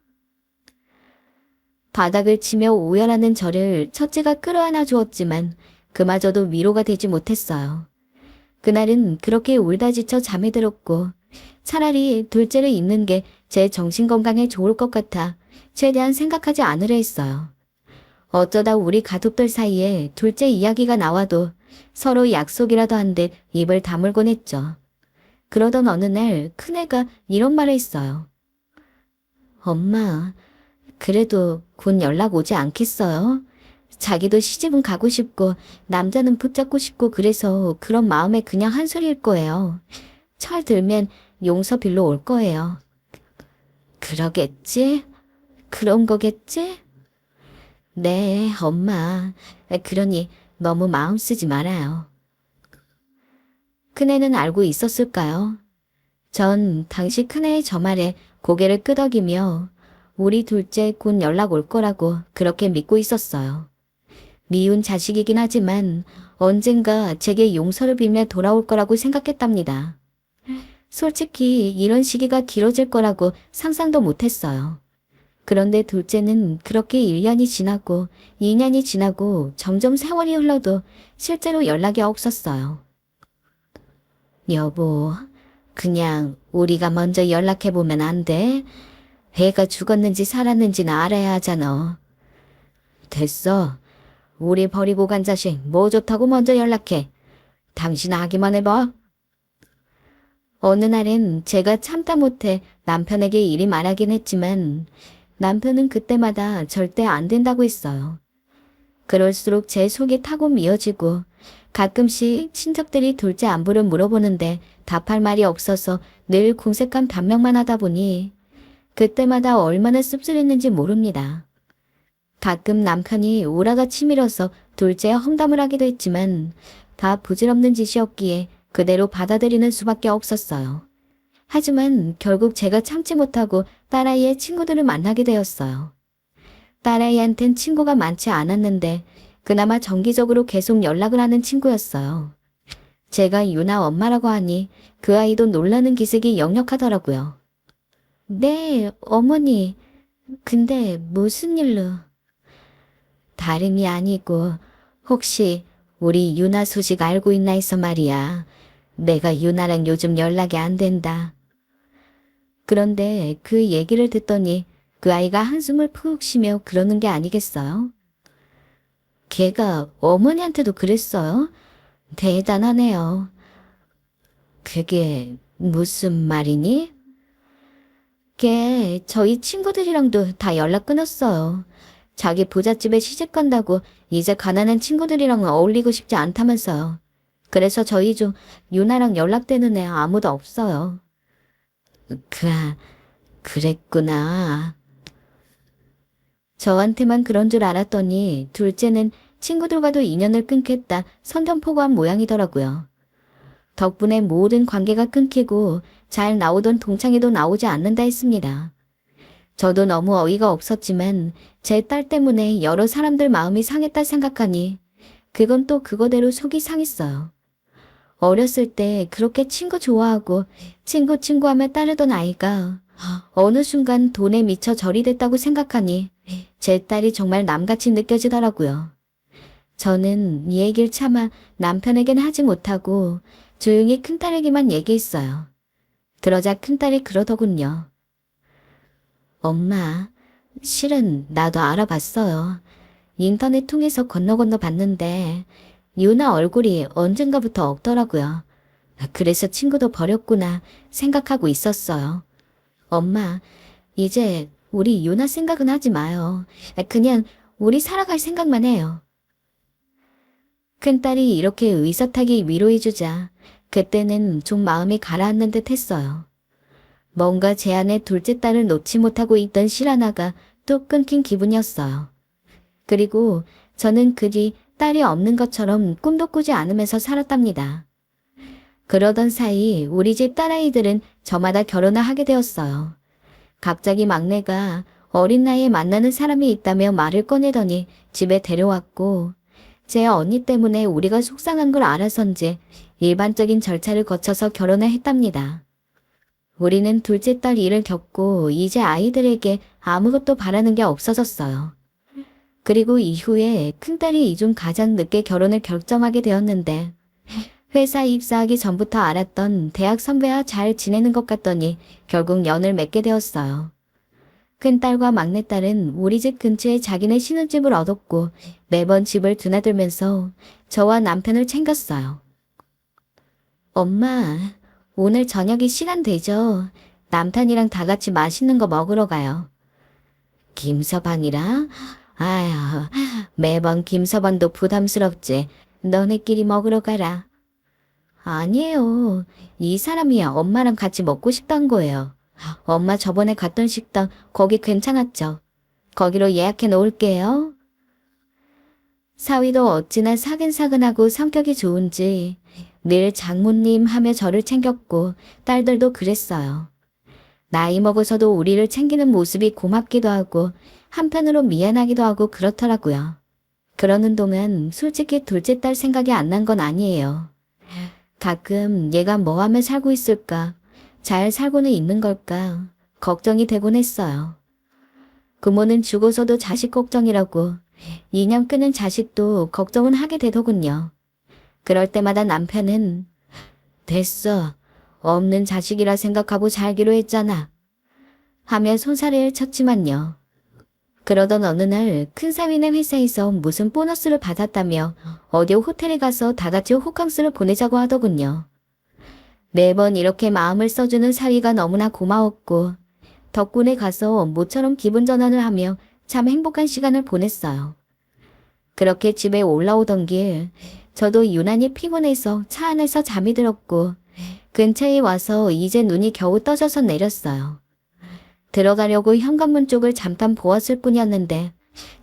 S1: 바닥을 치며 오열하는 저를 첫째가 끌어안아 주었지만 그마저도 위로가 되지 못했어요. 그날은 그렇게 울다 지쳐 잠에 들었고 차라리 둘째를 잇는 게 제 정신건강에 좋을 것 같아 최대한 생각하지 않으려 했어요. 어쩌다 우리 가족들 사이에 둘째 이야기가 나와도 서로 약속이라도 한 듯 입을 다물곤 했죠. 그러던 어느 날 큰애가 이런 말을 했어요. 엄마, 그래도 곧 연락 오지 않겠어요? 자기도 시집은 가고 싶고 남자는 붙잡고 싶고 그래서 그런 마음에 그냥 한 소리일 거예요. 철 들면 용서 빌러 올 거예요. 그러겠지? 그런 거겠지? 네, 엄마. 그러니 너무 마음 쓰지 말아요. 큰애는 알고 있었을까요? 전 당시 큰애의 저 말에 고개를 끄덕이며 우리 둘째 곧 연락 올 거라고 그렇게 믿고 있었어요. 미운 자식이긴 하지만 언젠가 제게 용서를 빌며 돌아올 거라고 생각했답니다. 솔직히 이런 시기가 길어질 거라고 상상도 못했어요. 그런데 둘째는 그렇게 1년이 지나고 2년이 지나고 점점 세월이 흘러도 실제로 연락이 없었어요. 여보, 그냥 우리가 먼저 연락해보면 안 돼? 애가 죽었는지 살았는지는 알아야 하잖아. 됐어. 우리 버리고 간 자식 뭐 좋다고 먼저 연락해. 당신 하기만 해봐. 어느 날엔 제가 참다 못해 남편에게 일이 말하긴 했지만 남편은 그때마다 절대 안 된다고 했어요. 그럴수록 제 속이 타고 미어지고 가끔씩 친척들이 둘째 안부를 물어보는데 답할 말이 없어서 늘 궁색한 변명만 하다 보니 그때마다 얼마나 씁쓸했는지 모릅니다. 가끔 남편이 오라가 치밀어서 둘째에 험담을 하기도 했지만 다 부질없는 짓이었기에 그대로 받아들이는 수밖에 없었어요. 하지만 결국 제가 참지 못하고 딸아이의 친구들을 만나게 되었어요. 딸아이한텐 친구가 많지 않았는데 그나마 정기적으로 계속 연락을 하는 친구였어요. 제가 유나 엄마라고 하니 그 아이도 놀라는 기색이 역력하더라고요. 네, 어머니. 근데 무슨 일로? 다름이 아니고 혹시 우리 유나 소식 알고 있나 해서 말이야. 내가 유나랑 요즘 연락이 안 된다. 그런데 그 얘기를 듣더니 그 아이가 한숨을 푹 쉬며 그러는 게 아니겠어요? 걔가 어머니한테도 그랬어요? 대단하네요. 그게 무슨 말이니? 걔 저희 친구들이랑도 다 연락 끊었어요. 자기 부잣집에 시집 간다고 이제 가난한 친구들이랑 어울리고 싶지 않다면서요. 그래서 저희 중 유나랑 연락되는 애 아무도 없어요. 그랬구나. 저한테만 그런 줄 알았더니 둘째는 친구들과도 인연을 끊겠다 선전포고한 모양이더라고요. 덕분에 모든 관계가 끊기고 잘 나오던 동창회도 나오지 않는다 했습니다. 저도 너무 어이가 없었지만 제 딸 때문에 여러 사람들 마음이 상했다 생각하니 그건 또 그거대로 속이 상했어요. 어렸을 때 그렇게 친구 좋아하고 친구하며 따르던 아이가 어느 순간 돈에 미쳐 절이 됐다고 생각하니 제 딸이 정말 남같이 느껴지더라고요. 저는 이 얘기를 차마 남편에겐 하지 못하고 조용히 큰딸에게만 얘기했어요. 그러자 큰딸이 그러더군요. 엄마, 실은 나도 알아봤어요. 인터넷 통해서 건너 봤는데 유나 얼굴이 언젠가부터 없더라고요. 그래서 친구도 버렸구나 생각하고 있었어요. 엄마, 이제 우리 유나 생각은 하지 마요. 그냥 우리 살아갈 생각만 해요. 큰딸이 이렇게 의젓하게 위로해주자 그때는 좀 마음이 가라앉는 듯 했어요. 뭔가 제 안에 둘째 딸을 놓지 못하고 있던 실하나가 또 끊긴 기분이었어요. 그리고 저는 그 뒤 딸이 없는 것처럼 꿈도 꾸지 않으면서 살았답니다. 그러던 사이 우리 집 딸아이들은 저마다 결혼을 하게 되었어요. 갑자기 막내가 어린 나이에 만나는 사람이 있다며 말을 꺼내더니 집에 데려왔고 제 언니 때문에 우리가 속상한 걸 알아서인지 일반적인 절차를 거쳐서 결혼을 했답니다. 우리는 둘째 딸 일을 겪고 이제 아이들에게 아무것도 바라는 게 없어졌어요. 그리고 이후에 큰딸이 이 중 가장 늦게 결혼을 결정하게 되었는데 회사 입사하기 전부터 알았던 대학 선배와 잘 지내는 것 같더니 결국 연을 맺게 되었어요. 큰딸과 막내딸은 우리 집 근처에 자기네 신혼집을 얻었고 매번 집을 드나들면서 저와 남편을 챙겼어요. 엄마, 오늘 저녁이 시간 되죠? 남편이랑 다 같이 맛있는 거 먹으러 가요. 김서방이랑? 아휴, 매번 김서방도 부담스럽지. 너네끼리 먹으러 가라. 아니에요. 이 사람이 엄마랑 같이 먹고 싶단 거예요. 엄마 저번에 갔던 식당 거기 괜찮았죠? 거기로 예약해 놓을게요. 사위도 어찌나 사근사근하고 성격이 좋은지 늘 장모님 하며 저를 챙겼고 딸들도 그랬어요. 나이 먹어서도 우리를 챙기는 모습이 고맙기도 하고 한편으로 미안하기도 하고 그렇더라고요. 그러는 동안 솔직히 둘째 딸 생각이 안 난 건 아니에요. 가끔 얘가 뭐 하며 살고 있을까? 잘 살고는 있는 걸까? 걱정이 되곤 했어요. 부모는 죽어서도 자식 걱정이라고 인연 끄는 자식도 걱정은 하게 되더군요. 그럴 때마다 남편은 됐어. 없는 자식이라 생각하고 살기로 했잖아. 하며 손사래를 쳤지만요. 그러던 어느 날 큰 사위네 회사에서 무슨 보너스를 받았다며 어디 호텔에 가서 다 같이 호캉스를 보내자고 하더군요. 매번 이렇게 마음을 써주는 사위가 너무나 고마웠고 덕분에 가서 모처럼 기분 전환을 하며 참 행복한 시간을 보냈어요. 그렇게 집에 올라오던 길 저도 유난히 피곤해서 차 안에서 잠이 들었고 근처에 와서 이제 눈이 겨우 떠져서 내렸어요. 들어가려고 현관문 쪽을 잠깐 보았을 뿐이었는데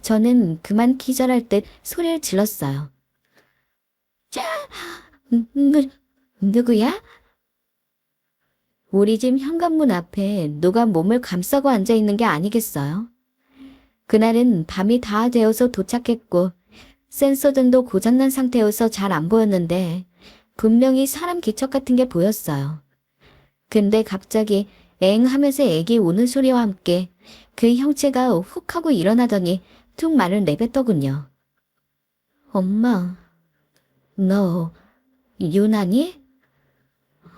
S1: 저는 그만 기절할 듯 소리를 질렀어요. 자, 누구야? 우리 집 현관문 앞에 누가 몸을 감싸고 앉아있는 게 아니겠어요? 그날은 밤이 다 되어서 도착했고 센서등도 고장난 상태여서 잘 안 보였는데 분명히 사람 기척 같은 게 보였어요. 근데 갑자기 엥 하면서 애기 우는 소리와 함께 그 형체가 훅 하고 일어나더니 툭 말을 내뱉더군요. 엄마, 너 유난히?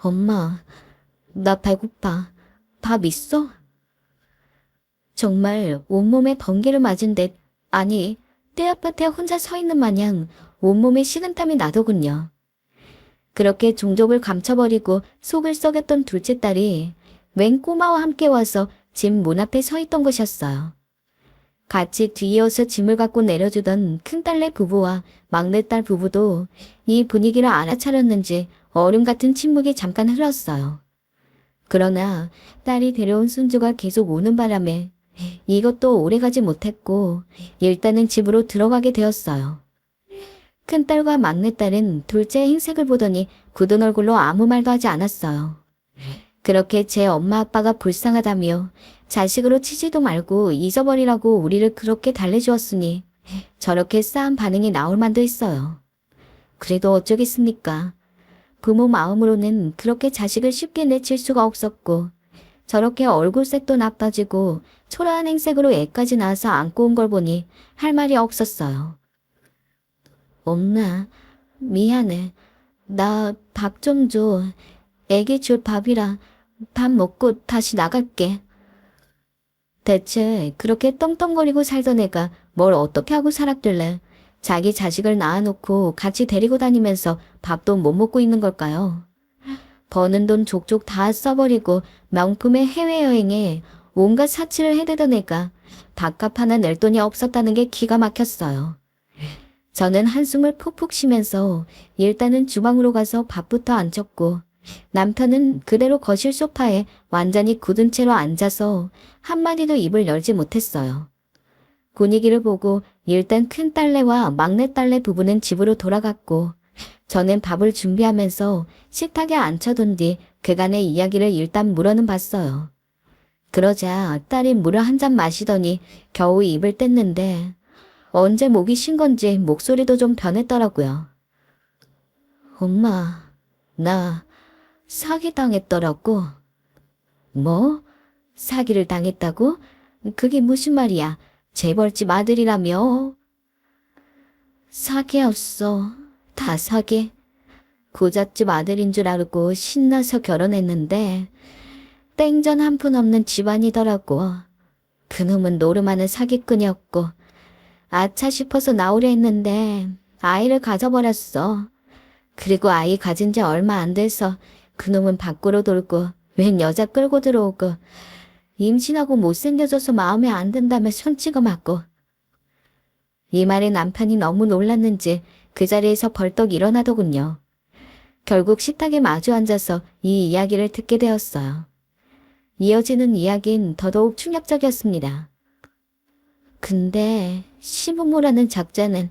S1: 엄마, 나 배고파. 밥 있어? 정말 온몸에 번개를 맞은 듯, 아니, 떼앞밭에 혼자 서 있는 마냥 온몸에 식은땀이 나더군요. 그렇게 종족을 감춰버리고 속을 썩였던 둘째 딸이 웬 꼬마와 함께 와서 집 문 앞에 서 있던 것이었어요. 같이 뒤이어서 짐을 갖고 내려주던 큰딸네 부부와 막내딸 부부도 이 분위기를 알아차렸는지 얼음 같은 침묵이 잠깐 흘렀어요. 그러나 딸이 데려온 손주가 계속 오는 바람에 이것도 오래가지 못했고 일단은 집으로 들어가게 되었어요. 큰딸과 막내딸은 둘째의 행색을 보더니 굳은 얼굴로 아무 말도 하지 않았어요. 그렇게 제 엄마 아빠가 불쌍하다며 자식으로 치지도 말고 잊어버리라고 우리를 그렇게 달래주었으니 저렇게 싸한 반응이 나올 만도 했어요. 그래도 어쩌겠습니까? 부모 마음으로는 그렇게 자식을 쉽게 내칠 수가 없었고 저렇게 얼굴색도 나빠지고 초라한 행색으로 애까지 낳아서 안고 온 걸 보니 할 말이 없었어요. 엄마, 미안해. 나 밥 좀 줘. 애기 줄 밥이라 밥 먹고 다시 나갈게. 대체 그렇게 떵떵거리고 살던 애가 뭘 어떻게 하고 살았길래 자기 자식을 낳아놓고 같이 데리고 다니면서 밥도 못 먹고 있는 걸까요? 버는 돈 족족 다 써버리고 명품의 해외여행에 온갖 사치를 해대던 애가 밥값 하나 낼 돈이 없었다는 게 기가 막혔어요. 저는 한숨을 푹푹 쉬면서 일단은 주방으로 가서 밥부터 안 쳤고 남편은 그대로 거실 소파에 완전히 굳은 채로 앉아서 한마디도 입을 열지 못했어요. 분위기를 보고 일단 큰 딸내와 막내 딸내 부부는 집으로 돌아갔고 저는 밥을 준비하면서 식탁에 앉혀둔 뒤 그간의 이야기를 일단 물어는 봤어요. 그러자 딸이 물을 한 잔 마시더니 겨우 입을 뗐는데 언제 목이 쉰 건지 목소리도 좀 변했더라고요. 엄마, 나 사기당했더라고. 뭐? 사기를 당했다고? 그게 무슨 말이야? 재벌집 아들이라며? 사기였어. 다 사기. 부잣집 아들인 줄 알고 신나서 결혼했는데 땡전 한 푼 없는 집안이더라고. 그놈은 노름하는 사기꾼이었고 아차 싶어서 나오려 했는데 아이를 가져버렸어. 그리고 아이 가진 지 얼마 안 돼서 그놈은 밖으로 돌고 웬 여자 끌고 들어오고 임신하고 못생겨져서 마음에 안 든다며 손찌검 맞고. 이 말에 남편이 너무 놀랐는지 그 자리에서 벌떡 일어나더군요. 결국 식탁에 마주 앉아서 이 이야기를 듣게 되었어요. 이어지는 이야기는 더더욱 충격적이었습니다. 근데 시부모라는 작자는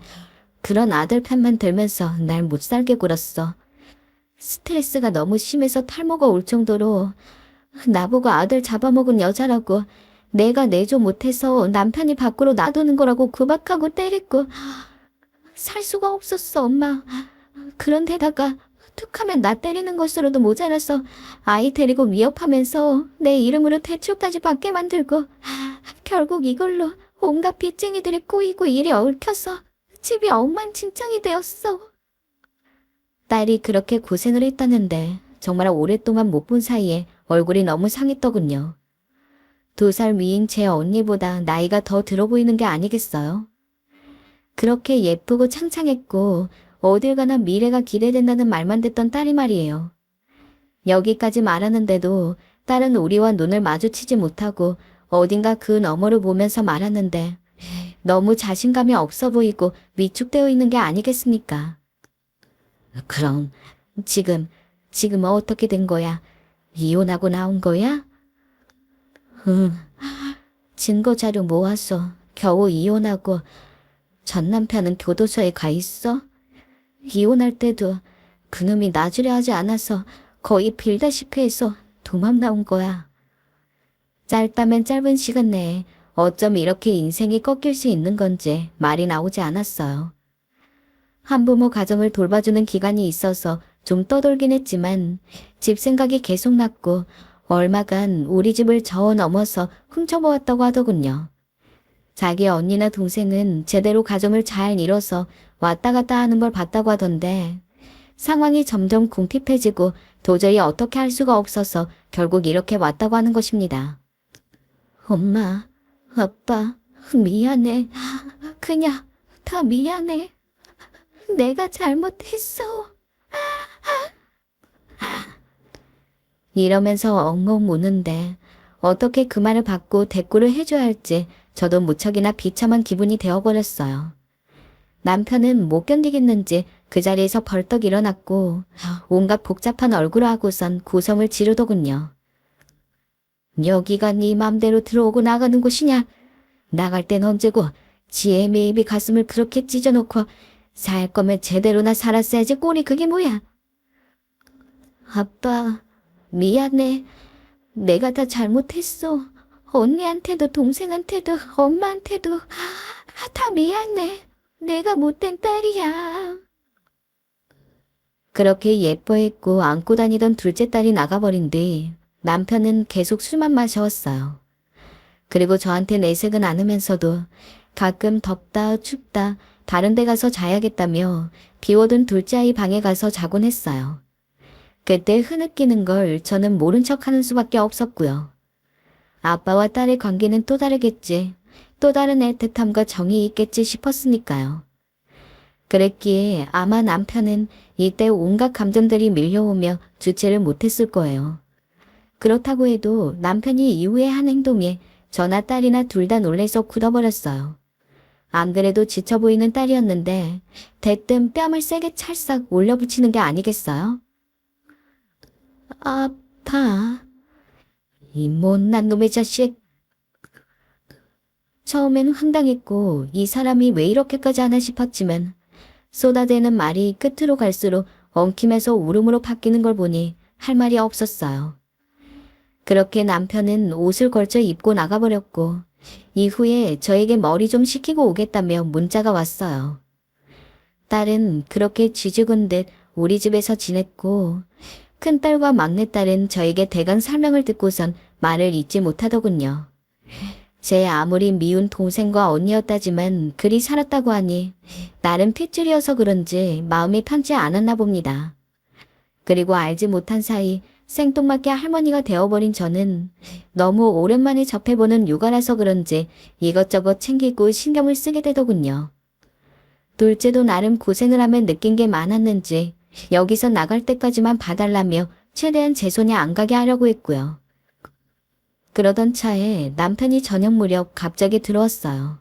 S1: 그런 아들 편만 들면서 날 못 살게 굴었어. 스트레스가 너무 심해서 탈모가 올 정도로 나보고 아들 잡아먹은 여자라고, 내가 내조 못해서 남편이 밖으로 놔두는 거라고 구박하고 때렸고, 살 수가 없었어, 엄마. 그런데다가 툭하면 나 때리는 것으로도 모자라서 아이 데리고 위협하면서 내 이름으로 대출까지 받게 만들고, 결국 이걸로 온갖 빚쟁이들이 꼬이고 일이 얽혀서 집이 엉망진창이 되었어. 딸이 그렇게 고생을 했다는데 정말 오랫동안 못 본 사이에 얼굴이 너무 상했더군요. 2살 위인 제 언니보다 나이가 더 들어 보이는 게 아니겠어요? 그렇게 예쁘고 창창했고 어딜 가나 미래가 기대된다는 말만 듣던 딸이 말이에요. 여기까지 말하는데도 딸은 우리와 눈을 마주치지 못하고 어딘가 그 너머를 보면서 말하는데 너무 자신감이 없어 보이고 위축되어 있는 게 아니겠습니까? 그럼 지금 어떻게 된 거야? 이혼하고 나온 거야? 응. 증거 자료 모아서 겨우 이혼하고 전 남편은 교도소에 가 있어? 이혼할 때도 그놈이 놔주려 하지 않아서 거의 빌다시피 해서 도망 나온 거야. 짧다면 짧은 시간 내에 어쩜 이렇게 인생이 꺾일 수 있는 건지 말이 나오지 않았어요. 한부모 가정을 돌봐주는 기간이 있어서 좀 떠돌긴 했지만 집 생각이 계속 났고 얼마간 우리 집을 저 넘어서 훔쳐보았다고 하더군요. 자기 언니나 동생은 제대로 가정을 잘 이뤄서 왔다 갔다 하는 걸 봤다고 하던데 상황이 점점 궁핍해지고 도저히 어떻게 할 수가 없어서 결국 이렇게 왔다고 하는 것입니다. 엄마, 아빠, 미안해. 그냥 다 미안해. 내가 잘못했어. 이러면서 엉엉 우는데 어떻게 그 말을 받고 대꾸를 해줘야 할지 저도 무척이나 비참한 기분이 되어버렸어요. 남편은 못 견디겠는지 그 자리에서 벌떡 일어났고 온갖 복잡한 얼굴을 하고선 고성을 지르더군요. 여기가 네 맘대로 들어오고 나가는 곳이냐? 나갈 땐 언제고 지의 매입이 가슴을 그렇게 찢어놓고 살 거면 제대로나 살았어야지 꼴이 그게 뭐야? 아빠, 미안해. 내가 다 잘못했어. 언니한테도 동생한테도 엄마한테도 다 미안해. 내가 못된 딸이야. 그렇게 예뻐했고 안고 다니던 둘째 딸이 나가버린 뒤 남편은 계속 술만 마셔왔어요. 그리고 저한테 내색은 않으면서도 가끔 덥다 춥다 다른 데 가서 자야겠다며 비워둔 둘째 아이 방에 가서 자곤 했어요. 그때 흐느끼는 걸 저는 모른 척하는 수밖에 없었고요. 아빠와 딸의 관계는 또 다르겠지. 또 다른 애틋함과 정이 있겠지 싶었으니까요. 그랬기에 아마 남편은 이때 온갖 감정들이 밀려오며 주체를 못했을 거예요. 그렇다고 해도 남편이 이후에 한 행동에 저나 딸이나 둘 다 놀래서 굳어버렸어요. 안 그래도 지쳐 보이는 딸이었는데 대뜸 뺨을 세게 찰싹 올려붙이는 게 아니겠어요? 아파. 이 못난 놈의 자식. 처음엔 황당했고 이 사람이 왜 이렇게까지 하나 싶었지만 쏟아대는 말이 끝으로 갈수록 엉킴에서 울음으로 바뀌는 걸 보니 할 말이 없었어요. 그렇게 남편은 옷을 걸쳐 입고 나가버렸고 이후에 저에게 머리 좀 식히고 오겠다며 문자가 왔어요. 딸은 그렇게 쥐죽은 듯 우리 집에서 지냈고 큰딸과 막내딸은 저에게 대강 설명을 듣고선 말을 잇지 못하더군요. 제 아무리 미운 동생과 언니였다지만 그리 살았다고 하니 나름 핏줄이어서 그런지 마음이 편치 않았나 봅니다. 그리고 알지 못한 사이 생뚱맞게 할머니가 되어버린 저는 너무 오랜만에 접해보는 육아라서 그런지 이것저것 챙기고 신경을 쓰게 되더군요. 둘째도 나름 고생을 하며 느낀 게 많았는지 여기서 나갈 때까지만 봐달라며 최대한 제 손이 안 가게 하려고 했고요. 그러던 차에 남편이 저녁 무렵 갑자기 들어왔어요.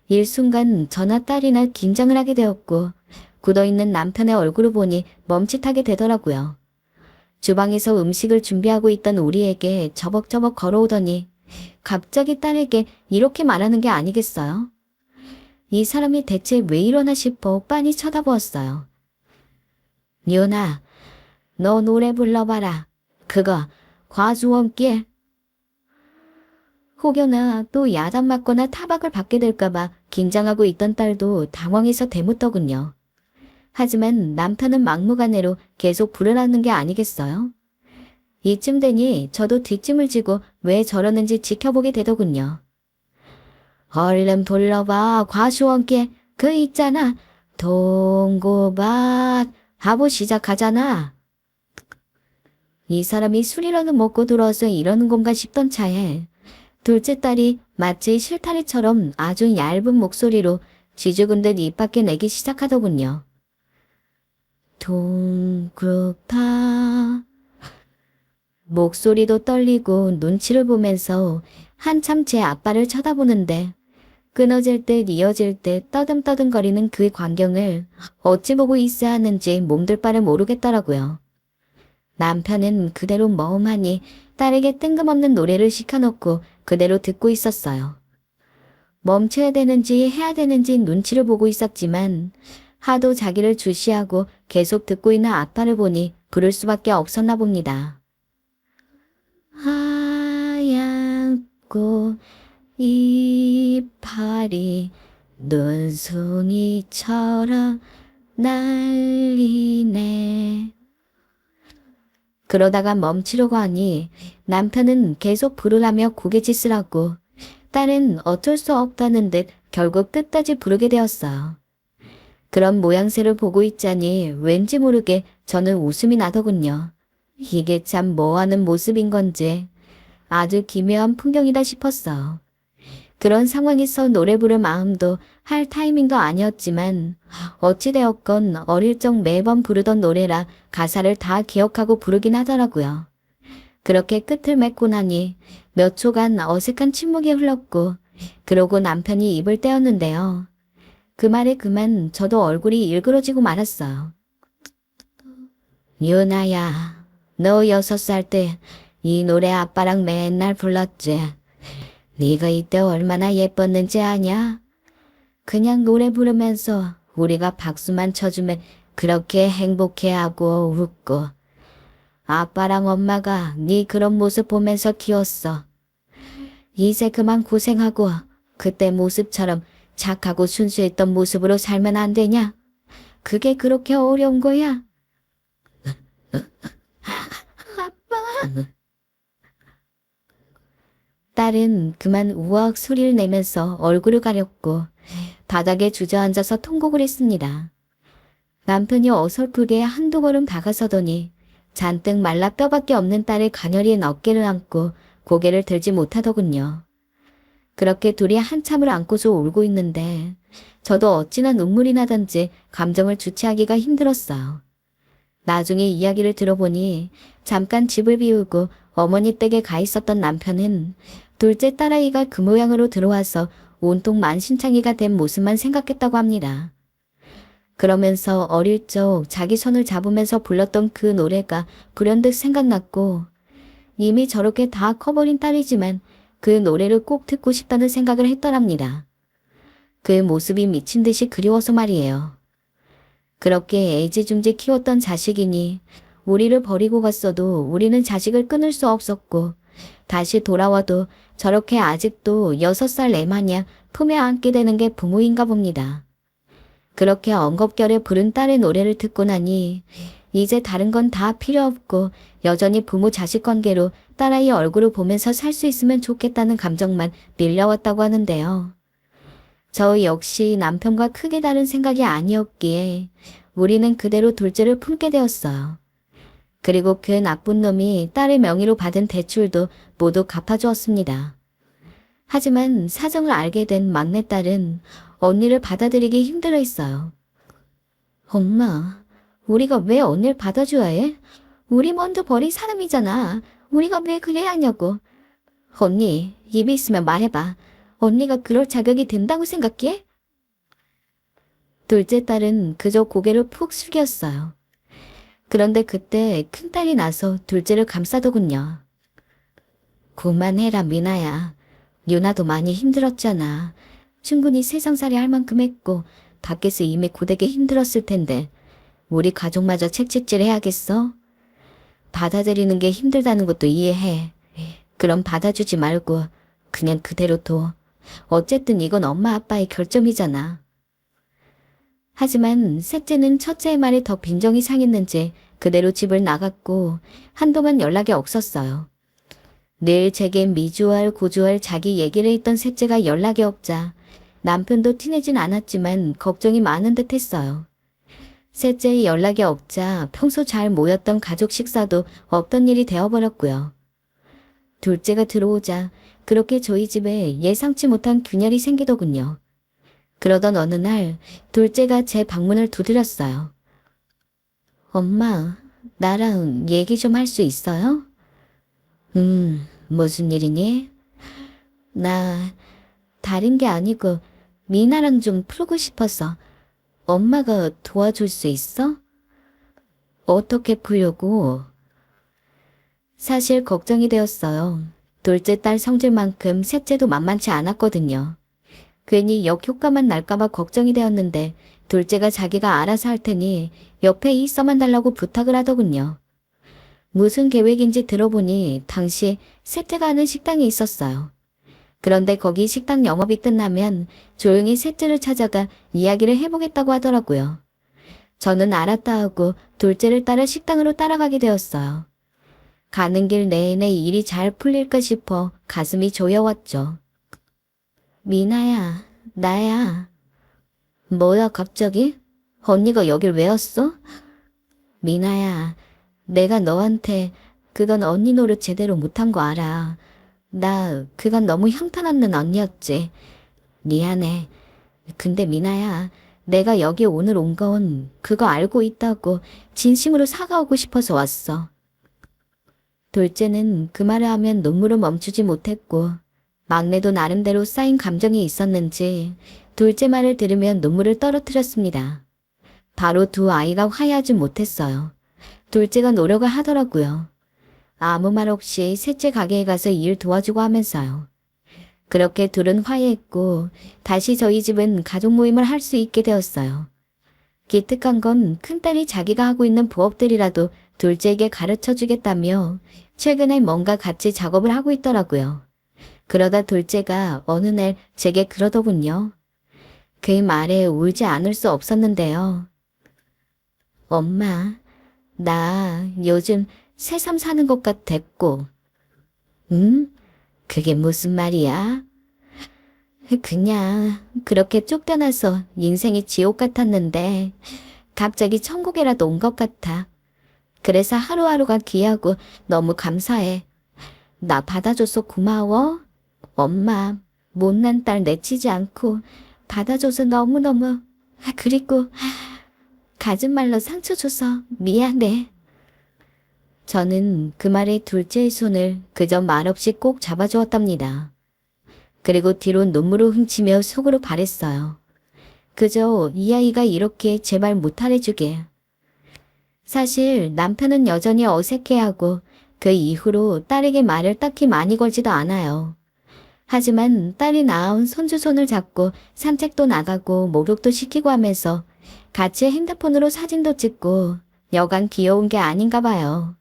S1: 일순간 저나 딸이나 긴장을 하게 되었고 굳어있는 남편의 얼굴을 보니 멈칫하게 되더라고요. 주방에서 음식을 준비하고 있던 우리에게 저벅저벅 걸어오더니 갑자기 딸에게 이렇게 말하는 게 아니겠어요? 이 사람이 대체 왜 이러나 싶어 빤히 쳐다보았어요. 연아, 너 노래 불러봐라. 그거 과수원께. 혹여나 또 야단 맞거나 타박을 받게 될까봐 긴장하고 있던 딸도 당황해서 대묻더군요. 하지만 남편은 막무가내로 계속 불어나는 게 아니겠어요? 이쯤 되니 저도 뒷짐을 지고 왜 저러는지 지켜보게 되더군요. 얼른 불러봐, 과수원께. 그 있잖아. 동고밭 하고 시작하잖아. 이 사람이 술이라도 먹고 들어와서 이러는 건가 싶던 차에 둘째 딸이 마치 실타래처럼 아주 얇은 목소리로 쥐죽은 듯 입 밖에 내기 시작하더군요. 동그파. 목소리도 떨리고 눈치를 보면서 한참 제 아빠를 쳐다보는데 끊어질 듯 이어질 듯 떠듬떠듬거리는 그 광경을 어찌 보고 있어야 하는지 몸둘 바를 모르겠더라고요. 남편은 그대로 멍하니 딸에게 뜬금없는 노래를 시켜놓고 그대로 듣고 있었어요. 멈춰야 되는지 해야 되는지 눈치를 보고 있었지만 하도 자기를 주시하고 계속 듣고 있는 아빠를 보니 부를 수밖에 없었나 봅니다. 하얗고 이파리 눈송이처럼 날리네. 그러다가 멈추려고 하니 남편은 계속 부르라며 고개짓을 하고 딸은 어쩔 수 없다는 듯 결국 끝까지 부르게 되었어요. 그런 모양새를 보고 있자니 왠지 모르게 저는 웃음이 나더군요. 이게 참 뭐하는 모습인 건지 아주 기묘한 풍경이다 싶었어. 그런 상황에서 노래 부를 마음도 할 타이밍도 아니었지만 어찌되었건 어릴 적 매번 부르던 노래라 가사를 다 기억하고 부르긴 하더라고요. 그렇게 끝을 맺고 나니 몇 초간 어색한 침묵이 흘렀고 그러고 남편이 입을 떼었는데요. 그 말에 그만 저도 얼굴이 일그러지고 말았어요. 유나야, 너 6살 때 이 노래 아빠랑 맨날 불렀지. 네가 이때 얼마나 예뻤는지 아냐? 그냥 노래 부르면서 우리가 박수만 쳐주면 그렇게 행복해하고 웃고 아빠랑 엄마가 네 그런 모습 보면서 키웠어. 이제 그만 고생하고 그때 모습처럼 착하고 순수했던 모습으로 살면 안 되냐? 그게 그렇게 어려운 거야? 아빠. 딸은 그만 우악 소리를 내면서 얼굴을 가렸고 바닥에 주저앉아서 통곡을 했습니다. 남편이 어설프게 한두 걸음 다가서더니 잔뜩 말라 뼈밖에 없는 딸의 가녀린 어깨를 안고 고개를 들지 못하더군요. 그렇게 둘이 한참을 안고서 울고 있는데 저도 어찌나 눈물이 나던지 감정을 주체하기가 힘들었어요. 나중에 이야기를 들어보니 잠깐 집을 비우고 어머니 댁에 가 있었던 남편은 둘째 딸아이가 그 모양으로 들어와서 온통 만신창이가 된 모습만 생각했다고 합니다. 그러면서 어릴 적 자기 손을 잡으면서 불렀던 그 노래가 불현듯 생각났고 이미 저렇게 다 커버린 딸이지만 그 노래를 꼭 듣고 싶다는 생각을 했더랍니다. 그 모습이 미친 듯이 그리워서 말이에요. 그렇게 애지중지 키웠던 자식이니 우리를 버리고 갔어도 우리는 자식을 끊을 수 없었고 다시 돌아와도 저렇게 아직도 6살 애 마냥 품에 안게 되는 게 부모인가 봅니다. 그렇게 엉겁결에 부른 딸의 노래를 듣고 나니 이제 다른 건 다 필요 없고 여전히 부모 자식 관계로 딸아이 얼굴을 보면서 살 수 있으면 좋겠다는 감정만 밀려왔다고 하는데요. 저 역시 남편과 크게 다른 생각이 아니었기에 우리는 그대로 둘째를 품게 되었어요. 그리고 그 나쁜 놈이 딸의 명의로 받은 대출도 모두 갚아주었습니다. 하지만 사정을 알게 된 막내딸은 언니를 받아들이기 힘들어했어요. 엄마, 우리가 왜 언니를 받아줘야 해? 우리 먼저 버린 사람이잖아. 우리가 왜 그래야 하냐고. 언니, 입이 있으면 말해봐. 언니가 그럴 자격이 된다고 생각해? 둘째 딸은 그저 고개를 푹 숙였어요. 그런데 그때 큰딸이 나서 둘째를 감싸더군요. 그만해라 미나야. 유나도 많이 힘들었잖아. 충분히 세상살이 할 만큼 했고 밖에서 이미 고되게 힘들었을 텐데 우리 가족마저 책찍질 해야겠어? 받아들이는 게 힘들다는 것도 이해해. 그럼 받아주지 말고 그냥 그대로 둬. 어쨌든 이건 엄마 아빠의 결정이잖아. 하지만 셋째는 첫째의 말에 더 빈정이 상했는지 그대로 집을 나갔고 한동안 연락이 없었어요. 늘 제게 미주알 고주알 자기 얘기를 했던 셋째가 연락이 없자 남편도 티내진 않았지만 걱정이 많은 듯 했어요. 셋째의 연락이 없자 평소 잘 모였던 가족 식사도 없던 일이 되어버렸고요. 둘째가 들어오자 그렇게 저희 집에 예상치 못한 균열이 생기더군요. 그러던 어느 날 둘째가 제 방문을 두드렸어요. 엄마, 나랑 얘기 좀 할 수 있어요? 무슨 일이니? 나 다른 게 아니고 미나랑 좀 풀고 싶어서. 엄마가 도와줄 수 있어? 어떻게 풀려고? 사실 걱정이 되었어요. 둘째 딸 성질만큼 셋째도 만만치 않았거든요. 괜히 역효과만 날까봐 걱정이 되었는데 둘째가 자기가 알아서 할 테니 옆에 있어만 달라고 부탁을 하더군요. 무슨 계획인지 들어보니 당시 셋째가 하는 식당이 있었어요. 그런데 거기 식당 영업이 끝나면 조용히 셋째를 찾아가 이야기를 해보겠다고 하더라고요. 저는 알았다 하고 둘째를 따라 식당으로 따라가게 되었어요. 가는 길 내내 일이 잘 풀릴까 싶어 가슴이 조여왔죠. 미나야, 나야. 뭐야 갑자기? 언니가 여길 왜 왔어? 미나야, 내가 너한테 그건 언니 노릇 제대로 못한 거 알아. 나 그건 너무 형편없는 언니였지. 미안해. 근데 미나야, 내가 여기 오늘 온 건 그거 알고 있다고 진심으로 사과하고 싶어서 왔어. 둘째는 그 말을 하면 눈물을 멈추지 못했고 막내도 나름대로 쌓인 감정이 있었는지 둘째 말을 들으면 눈물을 떨어뜨렸습니다. 바로 두 아이가 화해하지 못했어요. 둘째가 노력을 하더라고요. 아무 말 없이 셋째 가게에 가서 일 도와주고 하면서요. 그렇게 둘은 화해했고 다시 저희 집은 가족 모임을 할 수 있게 되었어요. 기특한 건 큰딸이 자기가 하고 있는 부업들이라도 둘째에게 가르쳐 주겠다며 최근에 뭔가 같이 작업을 하고 있더라고요. 그러다 둘째가 어느 날 제게 그러더군요. 그 말에 울지 않을 수 없었는데요. 엄마, 나 요즘 새삼 사는 것 같았고. 응? 그게 무슨 말이야? 그냥 그렇게 쫓겨나서 인생이 지옥 같았는데 갑자기 천국이라도 온 것 같아. 그래서 하루하루가 귀하고 너무 감사해. 나 받아줘서 고마워. 엄마, 못난 딸 내치지 않고 받아줘서 너무너무. 그리고 가진 말로 상처 줘서 미안해. 저는 그 말에 둘째의 손을 그저 말없이 꼭 잡아주었답니다. 그리고 뒤로 눈물을 훔치며 속으로 바랬어요. 그저 이 아이가 이렇게 제발 못하래주게. 사실 남편은 여전히 어색해하고 그 이후로 딸에게 말을 딱히 많이 걸지도 않아요. 하지만 딸이 낳아온 손주 손을 잡고 산책도 나가고 목욕도 시키고 하면서 같이 핸드폰으로 사진도 찍고 여간 귀여운 게 아닌가 봐요.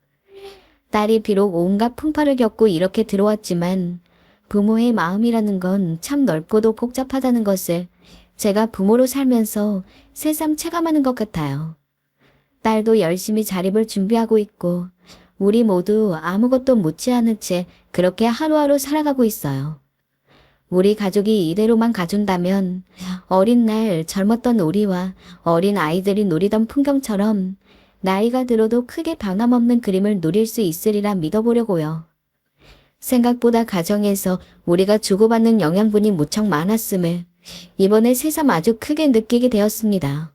S1: 딸이 비록 온갖 풍파를 겪고 이렇게 들어왔지만 부모의 마음이라는 건 참 넓고도 복잡하다는 것을 제가 부모로 살면서 새삼 체감하는 것 같아요. 딸도 열심히 자립을 준비하고 있고 우리 모두 아무것도 묻지 않은 채 그렇게 하루하루 살아가고 있어요. 우리 가족이 이대로만 가준다면 어린 날 젊었던 우리와 어린 아이들이 누리던 풍경처럼 나이가 들어도 크게 변함없는 그림을 누릴 수 있으리라 믿어보려고요. 생각보다 가정에서 우리가 주고받는 영양분이 무척 많았음을 이번에 새삼 아주 크게 느끼게 되었습니다.